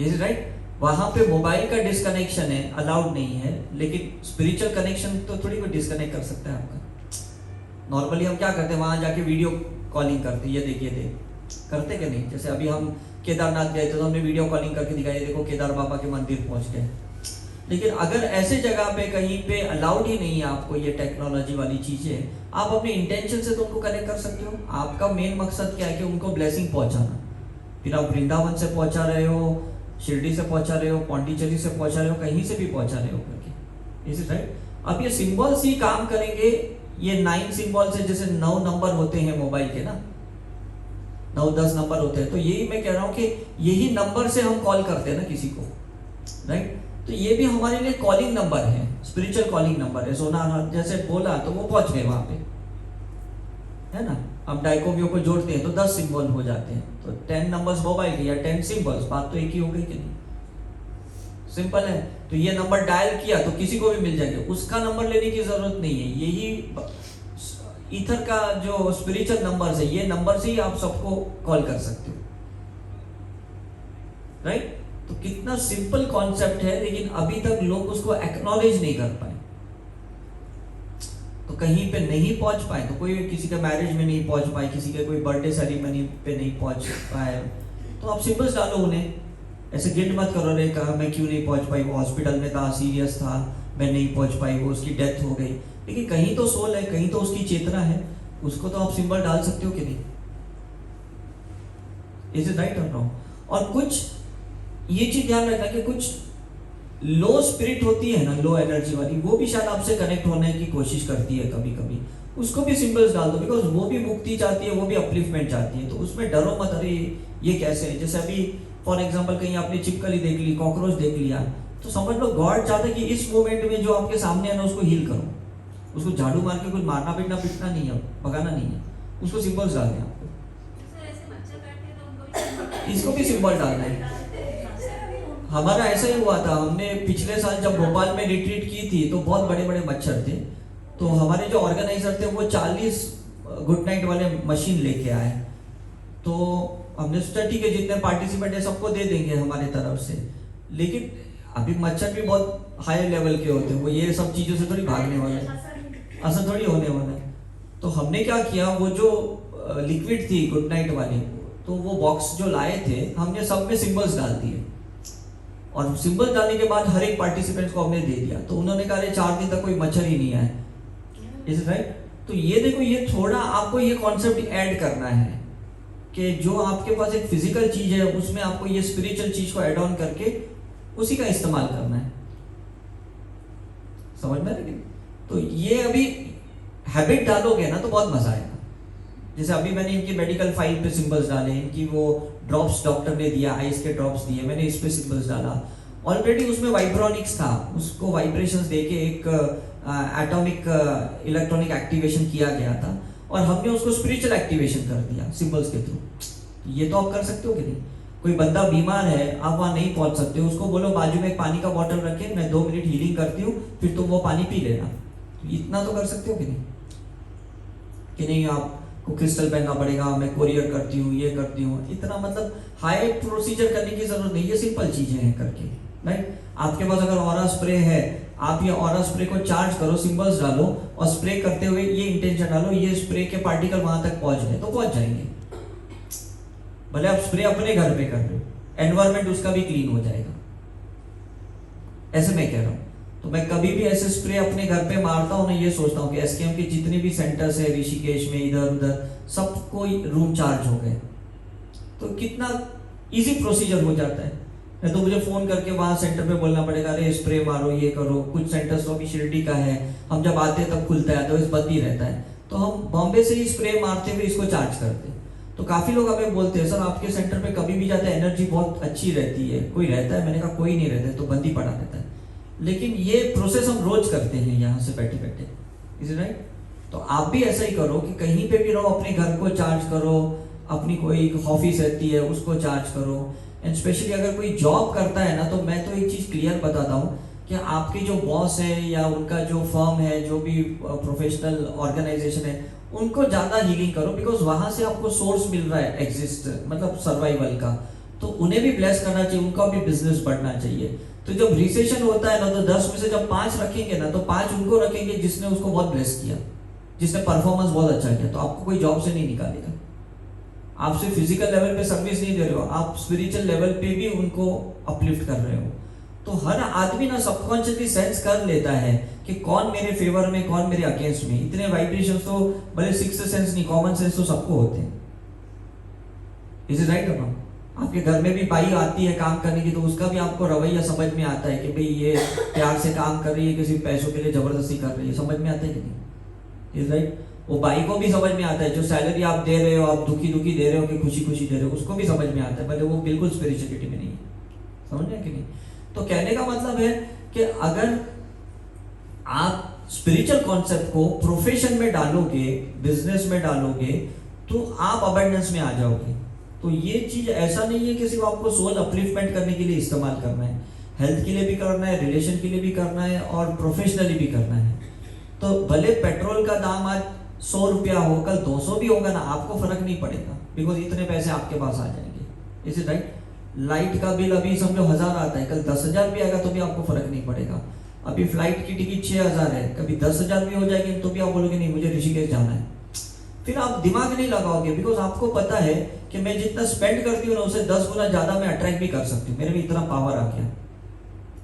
Is right? वहां पे मोबाइल का डिस्कनेक्शन है, अलाउड नहीं है, लेकिन स्पिरिचुअल कनेक्शन तो थोड़ी कोई डिस्कनेक्ट कर सकता है आपका। नॉर्मली हम क्या करते हैं, वहां जाके वीडियो कॉलिंग करते, ये देखिए करते कि नहीं? जैसे अभी हम केदारनाथ गए थे तो हमने वीडियो कॉलिंग करके दिखाई, देखो केदार बाबा के मंदिर पहुंच गए। लेकिन अगर ऐसे जगह पे कहीं पे अलाउड ही नहीं है आपको ये टेक्नोलॉजी वाली चीजें, आप अपने इंटेंशन से तो उनको कनेक्ट कर सकते हो। आपका मेन मकसद क्या है कि उनको ब्लेसिंग पहुंचाना। फिर आप वृंदावन से पहुंचा रहे हो, शिरडी से पहुंचा रहे हो, पौंडीचेरी से पहुंचा रहे हो, कहीं से भी पहुंचा रहे हो करके। Is it right? अब ये सिंबल्स ही काम करेंगे। ये 9 सिंबल्स है, जैसे 9 नंबर होते हैं मोबाइल के ना, 9-10 नंबर होते हैं, तो यही मैं कह रहा हूं कि यही नंबर से हम कॉल करते हैं ना किसी को, राइट? तो ये भी हमारे लिए कॉलिंग नंबर है, स्पिरिचुअल कॉलिंग नंबर है। सोना जैसे बोला तो वो पहुंच गए वहां पे, है ना? हम डाइकोबियो को जोड़ते हैं तो 10 सिंबल हो जाते हैं, तो 10 नंबर्स मोबाइल के या 10 सिंबल्स, बात तो एक ही हो गई कि नहीं? सिंपल है। तो ये नंबर डायल किया तो किसी को भी मिल जाएगा, उसका नंबर लेने की जरूरत नहीं है। यही ईथर का जो स्पिरिचुअल नंबर्स है, ये नंबर से ही आप सबको कॉल कर सकते हो, राइट? तो कितना सिंपल कॉन्सेप्ट है, लेकिन अभी तक लोग उसको एक्नॉलेज नहीं कर पाए। तो कहीं पे नहीं पहुंच पाए, तो कोई किसी के मैरिज में नहीं पहुंच पाए, किसी के कोई बर्थडे सेरेमनी पे नहीं पहुंच पाए, तो आप सिंबल्स डालो उन्हें। ऐसे गिल्ट मत करो, रे कहा मैं क्यों नहीं पहुंच पाई, वो हॉस्पिटल में था, सीरियस था, मैं नहीं पहुंच पाई, वो उसकी डेथ हो गई। लेकिन कहीं तो सोल है, कहीं तो उसकी चेतना है, उसको तो आप सिंबल डाल सकते हो कि नहीं? इज इट राइट और रॉन्ग? और कुछ ये चीज ध्यान रखना कि कुछ लो स्पिरिट होती है ना, लो एनर्जी वाली, वो भी शायद आपसे कनेक्ट होने की कोशिश करती है कभी कभी, उसको भी सिंबल्स डाल दो, बिकॉज वो भी मुक्ति चाहती है, वो भी अपलिफ्टमेंट चाहती है। तो उसमें डरो मत, अरे ये कैसे है। जैसे अभी फॉर एग्जाम्पल कहीं आपने छिपकली देख ली, कॉकरोच देख लिया, तो समझ लो गॉड चाहता है कि इस मोमेंट में जो आपके सामने है ना, उसको हील करो। उसको झाड़ू मार के कुछ मारना पीटना नहीं है, भगाना नहीं है, उसको सिंबल्स डालने हैं आपको। इसको भी सिंबल डालना है। हमारा ऐसा ही हुआ था, हमने पिछले साल जब भोपाल में रिट्रीट की थी तो बहुत बड़े बड़े मच्छर थे, तो हमारे जो ऑर्गेनाइजर थे वो 40 गुड नाइट वाले मशीन लेके आए। तो हमने सोचा ठीक है, जितने पार्टिसिपेंट है सबको दे देंगे हमारे तरफ से। लेकिन अभी मच्छर भी बहुत हाई लेवल के होते हैं, वो ये सब चीजों से थोड़ी भागने वाले हैं, असर थोड़ी होने वाला है। तो हमने क्या किया, वो जो लिक्विड थी गुड नाइट वाली, तो वो बॉक्स जो लाए थे हमने सब में सिंबल्स डाल दिए, और सिंबल डालने के बाद हर एक पार्टिसिपेंट को हमने दे दिया। तो उन्होंने कहा 4 दिन तक कोई मच्छर ही नहीं आए। Is right? तो ये देखो, ये थोड़ा आपको ये कॉन्सेप्ट ऐड करना है कि जो आपके पास एक फिजिकल चीज है उसमें आपको ये स्पिरिचुअल चीज को ऐड ऑन करके उसी का इस्तेमाल करना है। समझ में आ रहा है? तो ये अभी हैबिट डालोगे ना तो बहुत मजा आएगा। जैसे अभी मैंने इनकी मेडिकल फाइल पे सिंबल्स डाले, इनकी वो ड्रॉप्स डॉक्टर ने दिया, आइस के ड्रॉप्स दिए, मैंने इस पे सिंबल्स डाला। ऑलरेडी उसमें वाइब्रोनिक्स था, उसको वाइब्रेशंस देके एक एटॉमिक इलेक्ट्रॉनिक एक्टिवेशन किया गया था, और हमने उसको स्पिरिचुअल एक्टिवेशन कर दिया सिंबल्स के थ्रू। ये तो आप कर सकते हो कि नहीं? कोई बंदा बीमार है, आप वहां नहीं पहुंच सकते, उसको बोलो बाजू में एक पानी का बॉटल रखे, मैं 2 मिनट हीलिंग करती हूँ, फिर तुम वो पानी पी लेना। तो इतना तो कर सकते हो कि नहीं? कि नहीं आपको क्रिस्टल पहनना पड़ेगा, मैं कोरियर करती हूँ, ये करती हूँ, इतना मतलब हाई प्रोसीजर करने की जरूरत नहीं, ये सिंपल चीजें हैं करके, राइट? आपके पास अगर ऑरा स्प्रे है, आप ये ऑरा स्प्रे को चार्ज करो, सिंबल्स डालो, और स्प्रे करते हुए ये इंटेंशन डालो, ये स्प्रे के पार्टिकल वहां तक पहुंच गए तो पहुंच जाएंगे। भले आप स्प्रे अपने घर पे कर रहे हो, एनवायरमेंट उसका भी क्लीन हो जाएगा। ऐसे मैं कह रहा हूं। तो मैं कभी भी ऐसे स्प्रे अपने घर पे मारता हूँ ना, ये सोचता हूँ कि एसकेएम के जितने भी सेंटर्स है ऋषिकेश में इधर उधर सबको रूम चार्ज हो गए, तो कितना इजी प्रोसीजर हो जाता है। नहीं तो मुझे फोन करके वहाँ सेंटर पे बोलना पड़ेगा, अरे स्प्रे मारो ये करो। कुछ सेंटर्स तो अभी शिरडी का है, हम जब आते हैं तब खुलता है, तो इस बंद ही रहता है, तो हम बॉम्बे से ही स्प्रे मारते हुए इसको चार्ज करते हैं। तो काफ़ी लोग हमें बोलते हैं, सर आपके सेंटर पे कभी भी जाते हैं एनर्जी बहुत अच्छी रहती है, कोई रहता है? मैंने कहा कोई नहीं रहता है, तो बंद ही पड़ा रहता है। लेकिन ये प्रोसेस हम रोज करते हैं यहाँ से बैठे बैठे, इज इट राइट? तो आप भी ऐसा ही करो कि कहीं पे भी रहो अपने घर को चार्ज करो, अपनी कोई ऑफिस रहती है उसको चार्ज करो। एंड स्पेशली अगर कोई जॉब करता है ना, तो मैं तो एक चीज़ क्लियर बताता हूँ कि आपके जो बॉस है या उनका जो फर्म है, जो भी प्रोफेशनल ऑर्गेनाइजेशन है, उनको ज़्यादा हीलिंग करो, बिकॉज वहाँ से आपको सोर्स मिल रहा है एग्जिस्ट, मतलब सर्वाइवल का। तो उन्हें भी ब्लेस करना चाहिए, उनका भी बिजनेस बढ़ना चाहिए। तो जब रिसेशन होता है ना, तो 10 में से जब 5 रखेंगे ना, तो 5 उनको रखेंगे जिसने उसको बहुत ब्लेस किया, जिसने परफॉर्मेंस बहुत अच्छा किया। तो आपको कोई जॉब से नहीं निकालेगा, आप सिर्फ फिजिकल लेवल पे सर्विस नहीं दे रहे हो, आप स्पिरिचुअल लेवल पे भी उनको अपलिफ्ट कर रहे हो। तो हर आदमी ना सबकॉन्शियसली सेंस कर लेता है कि कौन मेरे फेवर में, कौन मेरे अगेंस्ट में। इतने वाइब्रेशंस तो भले सिक्स्थ सेंस नहीं, कॉमन सेंस तो सबको होते हैं। Is it right? आपके घर में भी बाई आती है काम करने की, तो उसका भी आपको रवैया समझ में आता है कि भाई ये प्यार से काम कर रही है, किसी पैसों के लिए जबरदस्ती कर रही है, समझ में आता है कि नहीं? Is right? वो बाई को भी समझ में आता है, जो सैलरी आप दे रहे हो, आप दुखी दुखी दे रहे हो कि खुशी खुशी दे रहे हो, उसको भी समझ में आता है, भले वो बिल्कुल स्पिरिचुअलिटी में नहीं है। समझ रहे हैं कि नहीं? तो कहने का मतलब है कि अगर आप स्पिरिचुअल कॉन्सेप्ट को प्रोफेशन में डालोगे, बिजनेस में डालोगे, तो आप अबंडेंस में आ जाओगे। तो ये चीज ऐसा नहीं है कि सिर्फ आपको सोल अपलिफ्टमेंट करने के लिए इस्तेमाल करना है, हेल्थ के लिए भी करना है, रिलेशन के लिए भी करना है, और प्रोफेशनली भी करना है। तो भले पेट्रोल का दाम आज 100 रुपया हो, कल 200 भी होगा ना, आपको फर्क नहीं पड़ेगा, बिकॉज इतने पैसे आपके पास आ जाएंगे। Is it right? लाइट का बिल अभी समझो 1000 आता है, कल 10,000 भी आएगा तो भी आपको फर्क नहीं पड़ेगा। अभी फ्लाइट की टिकट 6000 है, कभी 10,000 भी हो जाएगी तो भी आप बोलोगे नहीं मुझे ऋषिकेश जाना है। फिर आप दिमाग नहीं लगाओगे, बिकॉज आपको पता है कि मैं जितना स्पेंड करती हूँ ना, उससे 10 गुना ज्यादा मैं अट्रैक्ट भी कर सकती हूँ, मेरे में इतना पावर आ गया।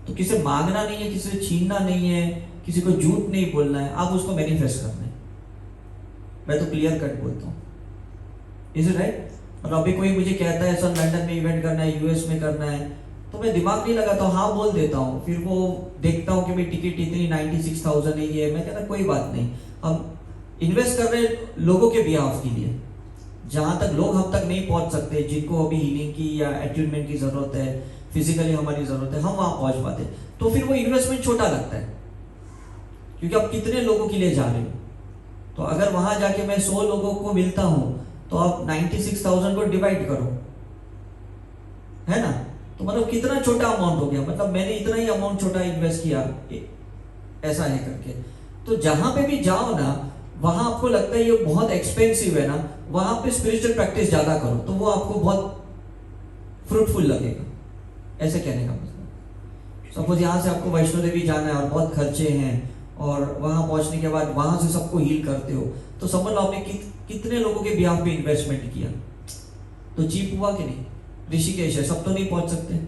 तो किसी से मांगना नहीं है, किसी से छीनना नहीं है, किसी को झूठ नहीं बोलना है, आप उसको मैनिफेस्ट करना है। मैं तो क्लियर कट बोलता हूँ। Is it right? और अभी कोई मुझे कहता है सर लंदन में इवेंट करना है, यूएस में करना है, तो मैं दिमाग नहीं लगाता हूँ, हाँ बोल देता हूँ। फिर वो देखता हूँ कि भाई टिकट इतनी 96,000 है, ये मैं कहता कोई बात नहीं, हम इन्वेस्ट कर रहे हैं लोगों के बिहाफ के लिए। जहाँ तक लोग हम तक नहीं पहुँच सकते, जिनको अभी हीलिंग की या एट्यूनमेंट की जरूरत है, फिजिकली हमारी जरूरत है, हम वहाँ पहुँच पाते, तो फिर वो इन्वेस्टमेंट छोटा लगता है, क्योंकि आप कितने लोगों के लिए जा रहे हो। तो अगर वहां जाके मैं 100 लोगों को मिलता हूं, तो आप 96,000 को डिवाइड करो, है ना? तो मतलब कितना छोटा अमाउंट हो गया, मतलब मैंने इतना ही अमाउंट छोटा इन्वेस्ट किया, ऐसा है करके। तो जहां पे भी जाओ ना, वहां आपको लगता है ये बहुत एक्सपेंसिव है ना, वहां पे स्पिरिचुअल प्रैक्टिस ज्यादा करो, तो वो आपको बहुत फ्रूटफुल लगेगा। ऐसे कहने का मतलब, सपोज यहाँ से आपको वैष्णो देवी जाना है और बहुत खर्चे हैं, और वहां पहुंचने के बाद वहां से सबको हील करते हो, तो समझ लो आपने कितने लोगों के बिहाफ पे इन्वेस्टमेंट किया, तो चीप हुआ कि नहीं? ऋषिकेश है, सब तो नहीं पहुंच सकते।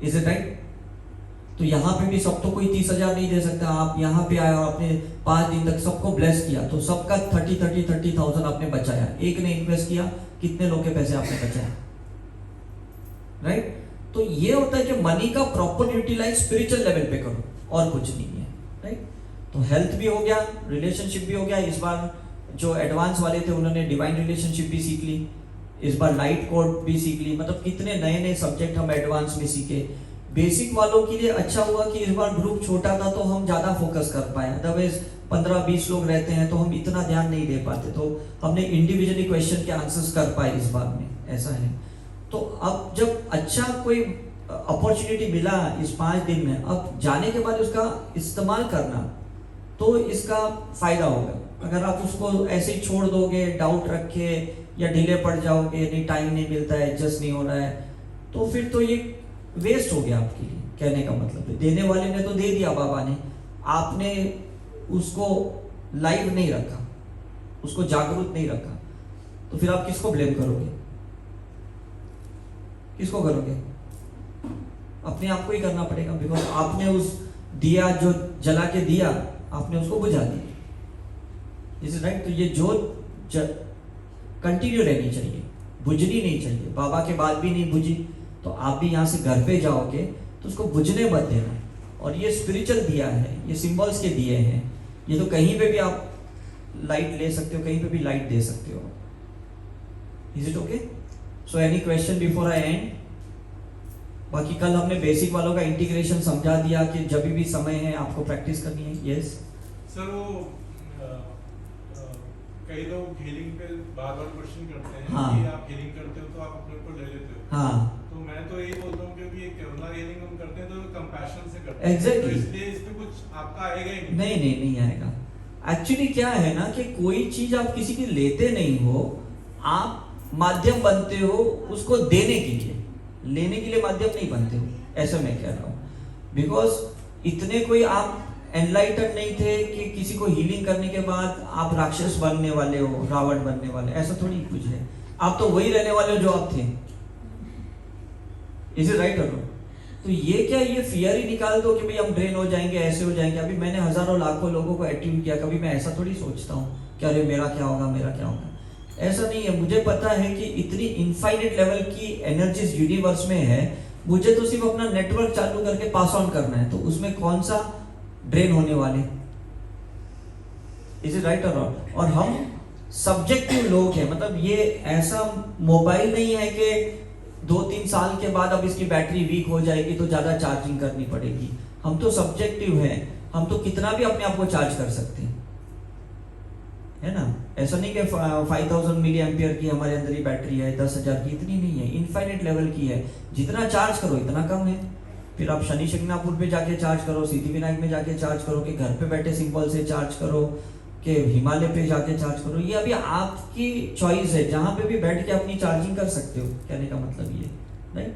Is it right? तो यहाँ पे भी सब तो कोई 30,000 नहीं दे सकता। आप यहाँ पे आए और आपने 5 दिन तक सबको ब्लेस किया, तो सबका 30,000 आपने बचाया। एक ने इन्वेस्ट किया, कितने लोग के पैसे आपने बचाया? राइट? तो ये होता है कि मनी का प्रॉपर यूटिलाइज स्पिरिचुअल लेवल पे करो, और कुछ नहीं है। राइट? तो हेल्थ भी हो गया, रिलेशनशिप भी हो गया। इस बार जो एडवांस वाले थे उन्होंने डिवाइन रिलेशनशिप भी सीख ली, इस बार लाइट कोड भी सीख ली, मतलब कितने नए नए सब्जेक्ट हम एडवांस में सीखे। बेसिक वालों के लिए अच्छा हुआ कि इस बार ग्रुप छोटा था, तो हम ज्यादा फोकस कर पाए। अदरवाइज 15-20 लोग रहते हैं तो हम इतना ध्यान नहीं दे पाते, तो हमने इंडिविजुअली क्वेश्चन के आंसर्स कर पाए इस बार में, ऐसा है। तो अब जब अच्छा कोई अपॉर्चुनिटी मिला इस 5 दिन में, अब जाने के बाद उसका इस्तेमाल करना, तो इसका फायदा होगा। अगर आप उसको ऐसे ही छोड़ दोगे, डाउट रखे या डिले पड़ जाओगे, नहीं टाइम नहीं मिलता है, एडजस्ट नहीं हो रहा है, तो फिर तो ये वेस्ट हो गया आपके लिए। कहने का मतलब है, देने वाले ने तो दे दिया बाबा ने, आपने उसको लाइव नहीं रखा, उसको जागरूक नहीं रखा, तो फिर आप किसको ब्लेम करोगे? किसको करोगे? अपने आप को ही करना पड़ेगा, बिकॉज आपने उस दिया जो जला के दिया आपने उसको बुझा दिया। Is right? तो ये जोत कंटिन्यू रहनी चाहिए, बुझनी नहीं चाहिए। बाबा के बाद भी नहीं बुझी तो आप भी यहाँ से घर पे जाओगे तो उसको बुझने मत देना। और ये स्पिरिचुअल दिया है, ये सिंबल्स के दिए हैं, ये तो कहीं पे भी आप लाइट ले सकते हो, कहीं पे भी लाइट दे सकते हो। Is it okay? So any question before I and? बाकी कल हमने बेसिक वालों का इंटीग्रेशन समझा दिया कि जब भी समय है आपको प्रैक्टिस करनी है। यस सर, वो कई लोग हीलिंग पे बार बार क्वेश्चन करते हैं हाँ। कि आप हीलिंग करते हो तो आप अपने ऊपर ले लेते हो। हाँ, तो मैं तो यही बोलता हूँ क्योंकि ये करुणा हीलिंग हम करते हैं तो कंपैशन से करते हैं। Exactly. तो इसलिए इस पे कुछ आपका आएगा ही नहीं। नहीं आएगा। एक्चुअली क्या है ना कि कोई चीज आप किसी की लेते नहीं हो, आप माध्यम बनते हो उसको देने के लिए, लेने के लिए माध्यम नहीं बनते हो, ऐसा मैं कह रहा हूँ। बिकॉज इतने कोई आप एनलाइटन नहीं थे कि किसी को हीलिंग करने के बाद आप राक्षस बनने वाले हो, रावण बनने वाले, ऐसा थोड़ी कुछ है। आप तो वही रहने वाले हो जो आप थे। इज इट राइट और नॉट? तो ये क्या, ये फियर ही निकाल दो कि भाई हम ड्रेन हो जाएंगे, ऐसे हो जाएंगे। अभी मैंने हजारों लाखों लोगों को अटेंड किया, कभी मैं ऐसा थोड़ी सोचता हूँ कि अरे मेरा क्या होगा, मेरा क्या होगा। ऐसा नहीं है। मुझे पता है कि इतनी इनफाइनाइट लेवल की एनर्जीज यूनिवर्स में है, मुझे तो सिर्फ अपना नेटवर्क चालू करके पास ऑन करना है। तो उसमें कौन सा ड्रेन होने वाले? इज इट राइट और नॉट? और हम सब्जेक्टिव लोग हैं, मतलब ये ऐसा मोबाइल नहीं है कि 2-3 साल के बाद अब इसकी बैटरी वीक हो जाएगी तो ज्यादा चार्जिंग करनी पड़ेगी। हम तो सब्जेक्टिव हैं, हम तो कितना भी अपने आप को चार्ज कर सकते हैं, है ना? ऐसा नहीं कि 5000 मिली एम्पियर की हमारे अंदर ही बैटरी है, 10,000 की, इतनी नहीं है, इनफाइनाइट लेवल की है। जितना चार्ज करो इतना कम है। फिर आप शनि शिंगणापुर पे जाके चार्ज करो, सिद्धिविनायक में जाके चार्ज करो, कि घर पे बैठे सिंपल से चार्ज करो, कि हिमालय पे जाके चार्ज करो। ये अभी आपकी चॉइस है, जहां पे भी बैठ के अपनी चार्जिंग कर सकते हो। कहने का मतलब ये नहीं।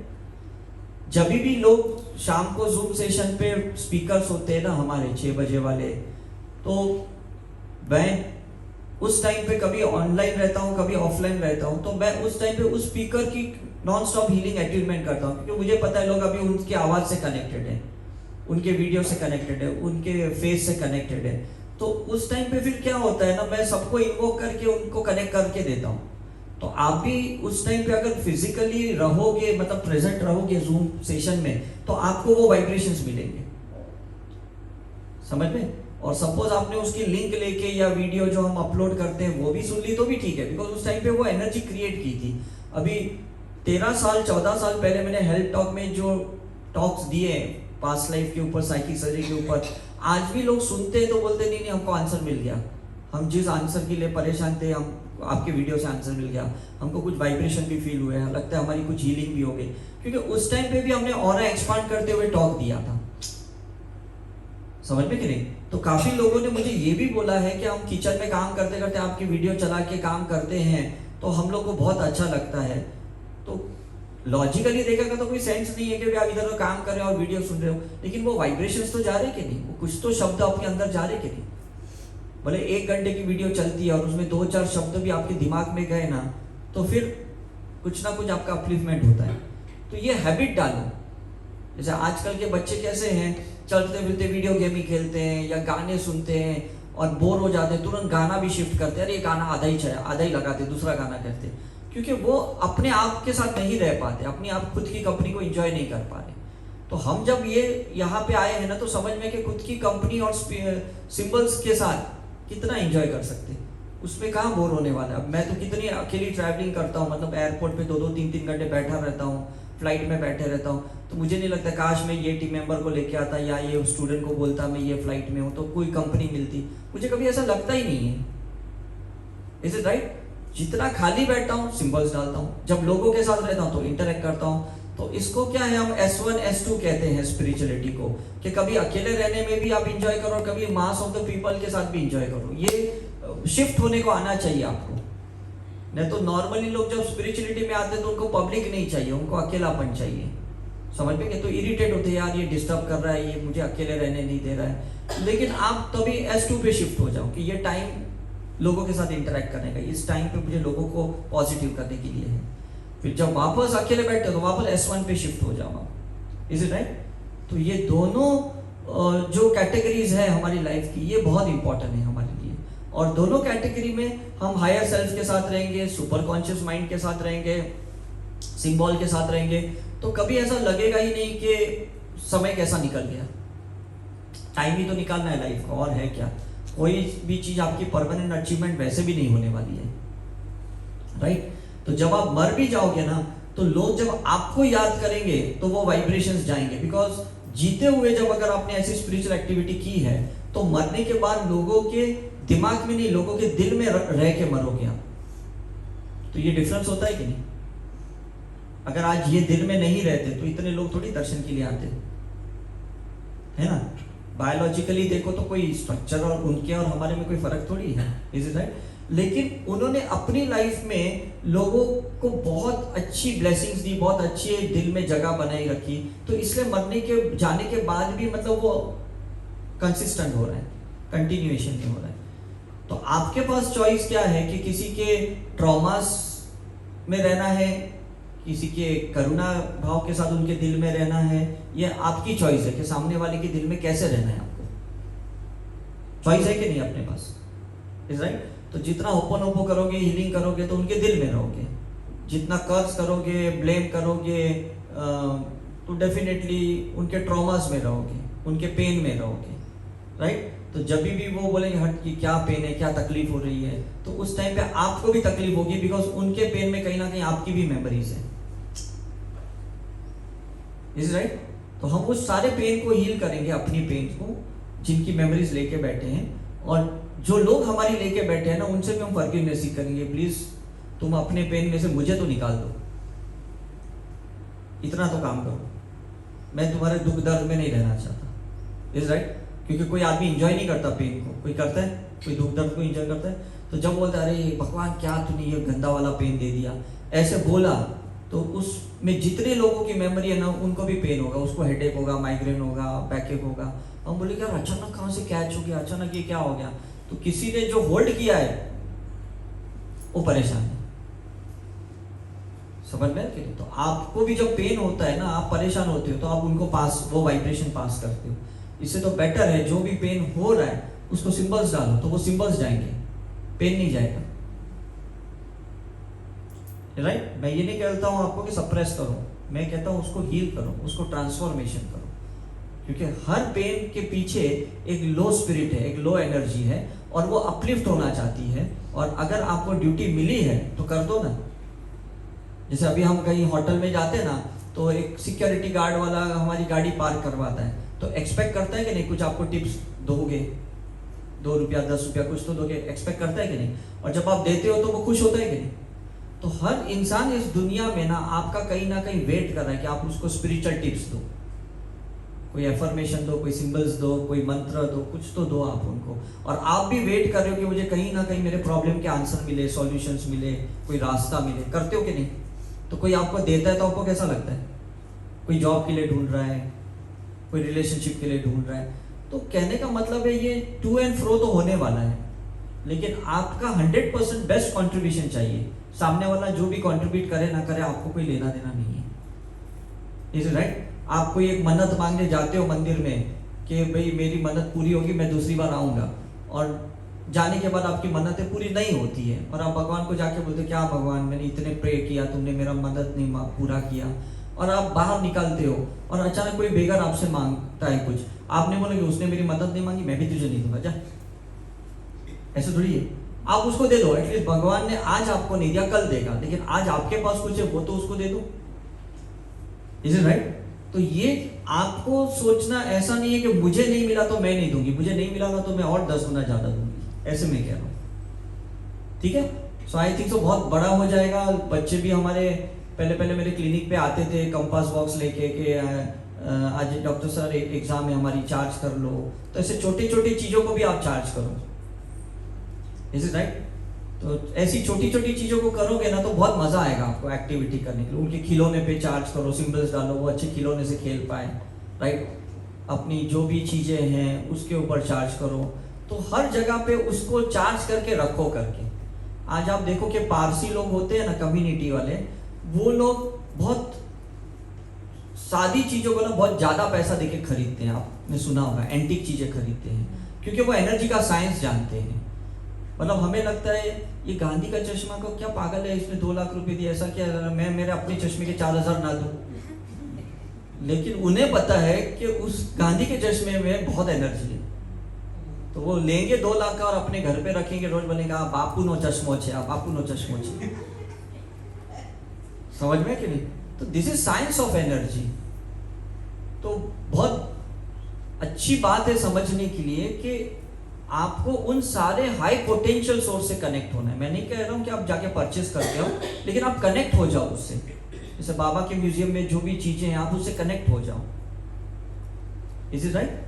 जब भी लोग शाम को जूम सेशन पे स्पीकर्स होते हैं ना हमारे 6 बजे वाले, तो मैं उस टाइम पे कभी ऑनलाइन रहता हूँ, कभी ऑफलाइन रहता हूँ, तो मैं उस टाइम पे उस स्पीकर की नॉन स्टॉप हीलिंग अटेन्मेंट करता हूँ, क्योंकि मुझे पता है लोग अभी उनकी आवाज से कनेक्टेड है, उनके वीडियो से कनेक्टेड है, उनके फेस से कनेक्टेड है। तो उस टाइम पे फिर क्या होता है ना, मैं सबको इन्वोक करके उनको कनेक्ट करके देता हूँ। तो आप भी उस टाइम पे अगर फिजिकली रहोगे, मतलब प्रेजेंट रहोगे जूम सेशन में, तो आपको वो वाइब्रेशंस मिलेंगे, समझ में? और सपोज आपने उसकी लिंक लेके या वीडियो जो हम अपलोड करते हैं वो भी सुन ली तो भी ठीक है, बिकॉज उस टाइम पे वो एनर्जी क्रिएट की थी। अभी 13 साल 14 साल पहले मैंने हेल्थ टॉक में जो टॉक्स दिए पास्ट लाइफ के ऊपर, साइकिक सर्जरी के ऊपर, आज भी लोग सुनते हैं तो बोलते नहीं हमको आंसर मिल गया, हम जिस आंसर के लिए परेशान थे, हम आपके वीडियो से आंसर मिल गया, हमको कुछ वाइब्रेशन भी फील हुए, लगता है हमारी कुछ हीलिंग भी हो गई, क्योंकि उस टाइम पे भी हमने ऑरा एक्सपांड करते हुए टॉक दिया था। समझ में कि नहीं? तो काफी लोगों ने मुझे ये भी बोला है कि हम किचन में काम करते करते आपकी वीडियो चला के काम करते हैं तो हम लोग को बहुत अच्छा लगता है। तो लॉजिकली देखेगा तो कोई सेंस नहीं है कि आप इधर काम कर रहे हो और वीडियो सुन रहे हो, लेकिन वो वाइब्रेशंस तो जा रहे कि नहीं, वो कुछ तो शब्द आपके अंदर जा रहे कि नहीं। भले 1 घंटे की वीडियो चलती है और उसमें 2-4 शब्द भी आपके दिमाग में गए ना, तो फिर कुछ ना कुछ आपका अपलिफ्टमेंट होता है। तो ये हैबिट डालो। जैसे आजकल के बच्चे कैसे हैं, चलते फिरते वीडियो गेम ही खेलते हैं या गाने सुनते हैं और बोर हो जाते हैं, तुरंत गाना भी शिफ्ट करते हैं, अरे ये गाना आधा ही लगाते, दूसरा गाना करते, क्योंकि वो अपने आप के साथ नहीं रह पाते, अपनी आप खुद की कंपनी को एंजॉय नहीं कर पा रहे। तो हम जब ये यहाँ पे आए हैं ना, तो समझ में कि खुद की कंपनी और सिंबल्स के साथ कितना एंजॉय कर सकते हैं, उसमें कहाँ बोर होने वाला है। अब मैं तो कितनी अकेली ट्रैवलिंग करता हूँ, मतलब एयरपोर्ट पे 2-2, 3-3 घंटे बैठा रहता हूँ, फ्लाइट में बैठे रहता हूँ, तो मुझे नहीं लगता काश मैं ये टीम मेंबर को लेके आता या ये स्टूडेंट को बोलता मैं ये फ्लाइट में हूँ तो कोई कंपनी मिलती, मुझे कभी ऐसा लगता ही नहीं है। Is it right? जितना खाली बैठता हूँ सिंबल्स डालता हूँ, जब लोगों के साथ रहता हूँ तो इंटरेक्ट करता हूँ। तो इसको क्या है, हम S1 S2 कहते हैं स्पिरिचुअलिटी को, कि कभी अकेले रहने में भी आप इंजॉय करो और कभी मास ऑफ द पीपल के साथ भी इंजॉय करो। ये शिफ्ट होने को आना चाहिए आपको। नहीं तो नॉर्मली लोग जब स्पिरिचुअलिटी में आते हैं तो उनको पब्लिक नहीं चाहिए, उनको अकेलापन चाहिए। समझ में? तो इरिटेट होते हैं, यार ये डिस्टर्ब कर रहा है, ये मुझे अकेले रहने नहीं दे रहा है। लेकिन आप तभी S2 पे शिफ्ट हो जाओ कि ये टाइम लोगों के साथ इंटरेक्ट करने का, इस टाइम पे मुझे लोगों को पॉजिटिव करने के लिए है। फिर जब वापस अकेले बैठते हो तो वापस S1 पे शिफ्ट हो जाओ आप। Is it right? तो ये दोनों जो कैटेगरीज है हमारी लाइफ की, ये बहुत इंपॉर्टेंट है हमारे लिए। और दोनों कैटेगरी में हम हायर सेल्फ के साथ रहेंगे, सुपर कॉन्शियस माइंड के साथ रहेंगे, सिंबल के साथ रहेंगे, तो कभी ऐसा लगेगा ही नहीं कि समय कैसा निकल गया। टाइम ही तो निकालना है लाइफ का, और है क्या। कोई भी चीज आपकी परमानेंट अचीवमेंट वैसे भी नहीं होने वाली है, राइट। तो जब आप मर भी जाओगे ना, तो लोग जब आपको याद करेंगे तो वो वाइब्रेशंस जाएंगे। बिकॉज जीते हुए जब अगर आपने ऐसी स्पिरिचुअल एक्टिविटी की है, तो मरने के बाद लोगों के दिमाग में नहीं, लोगों के दिल में रह के मरोगे आप। तो ये डिफरेंस होता है कि नहीं। अगर आज ये दिल में नहीं रहते तो इतने लोग थोड़ी दर्शन के लिए आते, है ना। बायोलॉजिकली देखो तो कोई स्ट्रक्चर और उनके और हमारे में कोई फर्क थोड़ी है, इज इट राइट। लेकिन उन्होंने अपनी लाइफ में लोगों को बहुत अच्छी ब्लेसिंग्स दी, बहुत अच्छी दिल में जगह बनाई रखी, तो इसलिए मरने के जाने के बाद भी मतलब वो कंसिस्टेंट हो रहा है, कंटिन्यूएशन नहीं हो रहा है। तो आपके पास चॉइस क्या है कि किसी के ट्रॉमास में रहना है, किसी के करुणा भाव के साथ उनके दिल में रहना है। ये आपकी चॉइस है कि सामने वाले के दिल में कैसे रहना है। आपको चॉइस है कि नहीं अपने पास, इज राइट। तो जितना ओपन ओपो करोगे, हीलिंग करोगे, तो उनके दिल में रहोगे। जितना कर्ज करोगे, ब्लेम करोगे, तो डेफिनेटली उनके ट्रॉमास में रहोगे, उनके पेन में रहोगे, राइट। तो जब भी वो बोलेंगे हट कि क्या पेन है, क्या तकलीफ हो रही है, तो उस टाइम पे आपको भी तकलीफ होगी, बिकॉज उनके पेन में कहीं ना कहीं आपकी भी मेमोरीज है, इज राइट। तो हम उस सारे पेन को हील करेंगे, अपनी पेन को, जिनकी मेमोरीज लेके बैठे हैं। और जो लोग हमारी लेके बैठे हैं ना, उनसे भी हम फॉरगिवनेस ही करेंगे। प्लीज तुम अपने पेन में से मुझे तो निकाल दो, इतना तो काम करो। मैं तुम्हारे दुख दर्द में नहीं रहना चाहता, इज राइट। क्योंकि कोई आदमी एंजॉय नहीं करता पेन को, कोई करता है, कोई दुख दर्द को एंजॉय करता है। तो जब बोलता है अरे भगवान क्या तूने ये गंदा वाला पेन दे दिया, ऐसे बोला, तो उसमें जितने लोगों की मेमोरी है ना, उनको भी पेन होगा, उसको हेडेक होगा, माइग्रेन होगा, बैकएक होगा। हम बोले यार अचानक कहाँ से कैच हो गया, अचानक ये क्या हो गया। तो किसी ने जो होल्ड किया है वो परेशान है, समझ में कि। तो आपको भी जब पेन होता है ना, आप परेशान होते हो, तो आप उनको पास, वो वाइब्रेशन पास करते हो। इससे तो बेटर है जो भी पेन हो रहा है उसको सिंबल्स डालो, तो वो सिंबल्स जाएंगे, पेन नहीं जाएगा, राइट। मैं ये नहीं कहता हूं आपको कि सप्रेस करो, मैं कहता हूं उसको हील करो, उसको ट्रांसफॉर्मेशन करो। क्योंकि हर पेन के पीछे एक लो स्पिरिट है, एक लो एनर्जी है, और वो अपलिफ्ट होना चाहती है। और अगर आपको ड्यूटी मिली है तो कर दो ना। जैसे अभी हम कहीं होटल में जाते हैं ना, तो एक सिक्योरिटी गार्ड वाला हमारी गाड़ी पार्क करवाता है, तो एक्सपेक्ट करता है कि नहीं कुछ आपको टिप्स दोगे, 2 रुपया 10 रुपया कुछ तो दोगे, एक्सपेक्ट करता है कि नहीं। और जब आप देते हो तो वो खुश होता है कि नहीं। तो हर इंसान इस दुनिया में ना आपका कहीं ना कहीं वेट कर रहा है कि आप उसको स्पिरिचुअल टिप्स दो, कोई एफर्मेशन दो, कोई सिंबल्स दो, कोई मंत्र दो, कुछ तो दो आप उनको। और आप भी वेट कर रहे हो कि मुझे कहीं ना कहीं मेरे प्रॉब्लम के आंसर मिले, सॉल्यूशंस मिले, कोई रास्ता मिले। करते हो कि नहीं। तो कोई आपको देता है तो आपको कैसा लगता है। कोई जॉब के लिए ढूंढ रहा है, कोई रिलेशनशिप के लिए ढूंढ रहा है, तो कहने का मतलब है ये टू एंड फ्रो तो होने वाला है, लेकिन आपका 100% बेस्ट कंट्रीब्यूशन चाहिए। सामने वाला जो भी कंट्रीब्यूट करे ना करे, आपको कोई लेना देना नहीं है, इज राइट। आप कोई एक मन्नत मांगने जाते हो मंदिर में कि भाई मेरी मन्नत पूरी होगी, मैं दूसरी बार आऊंगा, और जाने के बाद आपकी मन्नतें पूरी नहीं होती है, और आप भगवान को जाके बोलते क्या भगवान मैंने इतने प्रे किया, तुमने मेरा मन्नत नहीं पूरा किया, और आप बाहर निकलते हो और अचानक कोई बेगर आपसे मांगता है कुछ, आपने बोला कि उसने मेरी मदद नहीं मांगी, मैं भी तुझे नहीं दूंगा, जा। ऐसे थोड़ी है। आप उसको दे दो, एटलीस्ट भगवान ने आज आपको नहीं दिया कल देगा, लेकिन आज आपके पास कुछ है वो तो उसको दे दो, इज इट राइट। तो ये आपको सोचना ऐसा नहीं है कि मुझे नहीं मिला तो मैं नहीं दूंगी, मुझे नहीं मिला ना तो मैं और 10 गुना ज्यादा दूंगी, ऐसे मैं कह रहा हूं, ठीक है। सो आई थिंक सो बहुत बड़ा हो जाएगा। बच्चे भी हमारे पहले मेरे क्लिनिक पे आते थे कंपास बॉक्स लेके कि आज डॉक्टर सर एग्जाम है हमारी, चार्ज कर लो। तो ऐसे छोटी छोटी चीजों को भी आप चार्ज करो, इज इट राइट। तो ऐसी छोटी छोटी चीजों को करोगे ना तो बहुत मजा आएगा आपको एक्टिविटी करने के लिए। उनके खिलौने पे चार्ज करो, सिंबल्स डालो, वो अच्छे खिलौने से खेल पाए, राइट। अपनी जो भी चीजें हैं उसके ऊपर चार्ज करो। तो हर जगह पे उसको चार्ज करके रखो करके। आज आप देखो कि पारसी लोग होते हैं ना, कम्युनिटी वाले, वो लोग बहुत सादी चीज़ों को ना बहुत ज़्यादा पैसा देके खरीदते हैं, आपने सुना होगा, एंटीक चीज़ें खरीदते हैं क्योंकि वो एनर्जी का साइंस जानते हैं। मतलब हमें लगता है ये गांधी का चश्मा को क्या पागल है, इसने 2 लाख रुपए दिए, ऐसा क्या, मैं मेरे अपने चश्मे के 4,000 ना दूं। लेकिन उन्हें पता है कि उस गांधी के चश्मे में बहुत एनर्जी है, तो वो लेंगे 2 लाख का और अपने घर पे रखेंगे, रोज बोलेंगे बापू नो चश्मो छे, बापू नो चश्मो छे। समझ में कि नहीं? तो this is science of energy. तो बहुत अच्छी बात है समझने के लिए कि आपको उन सारे हाई पोटेंशियल सोर्स से कनेक्ट होना है। मैं नहीं कह रहा हूं कि आप जाके परचेस करते हो, लेकिन आप कनेक्ट हो जाओ उससे। जैसे बाबा के म्यूजियम में जो भी चीजें हैं, आप उससे कनेक्ट हो जाओ। Is it right?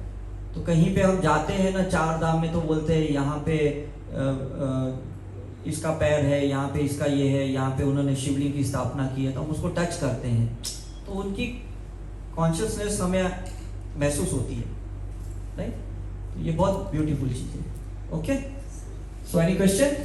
तो कहीं पे हम जाते हैं ना 4 धाम में, तो बोलते हैं यहाँ पे इसका पैर है, यहाँ पे इसका ये है, यहाँ पे उन्होंने शिवलिंग की स्थापना की है, तो हम उसको टच करते हैं, तो उनकी कॉन्शियसनेस हमें महसूस होती है, राइट? तो ये बहुत ब्यूटीफुल चीज़ है। Okay, so any question?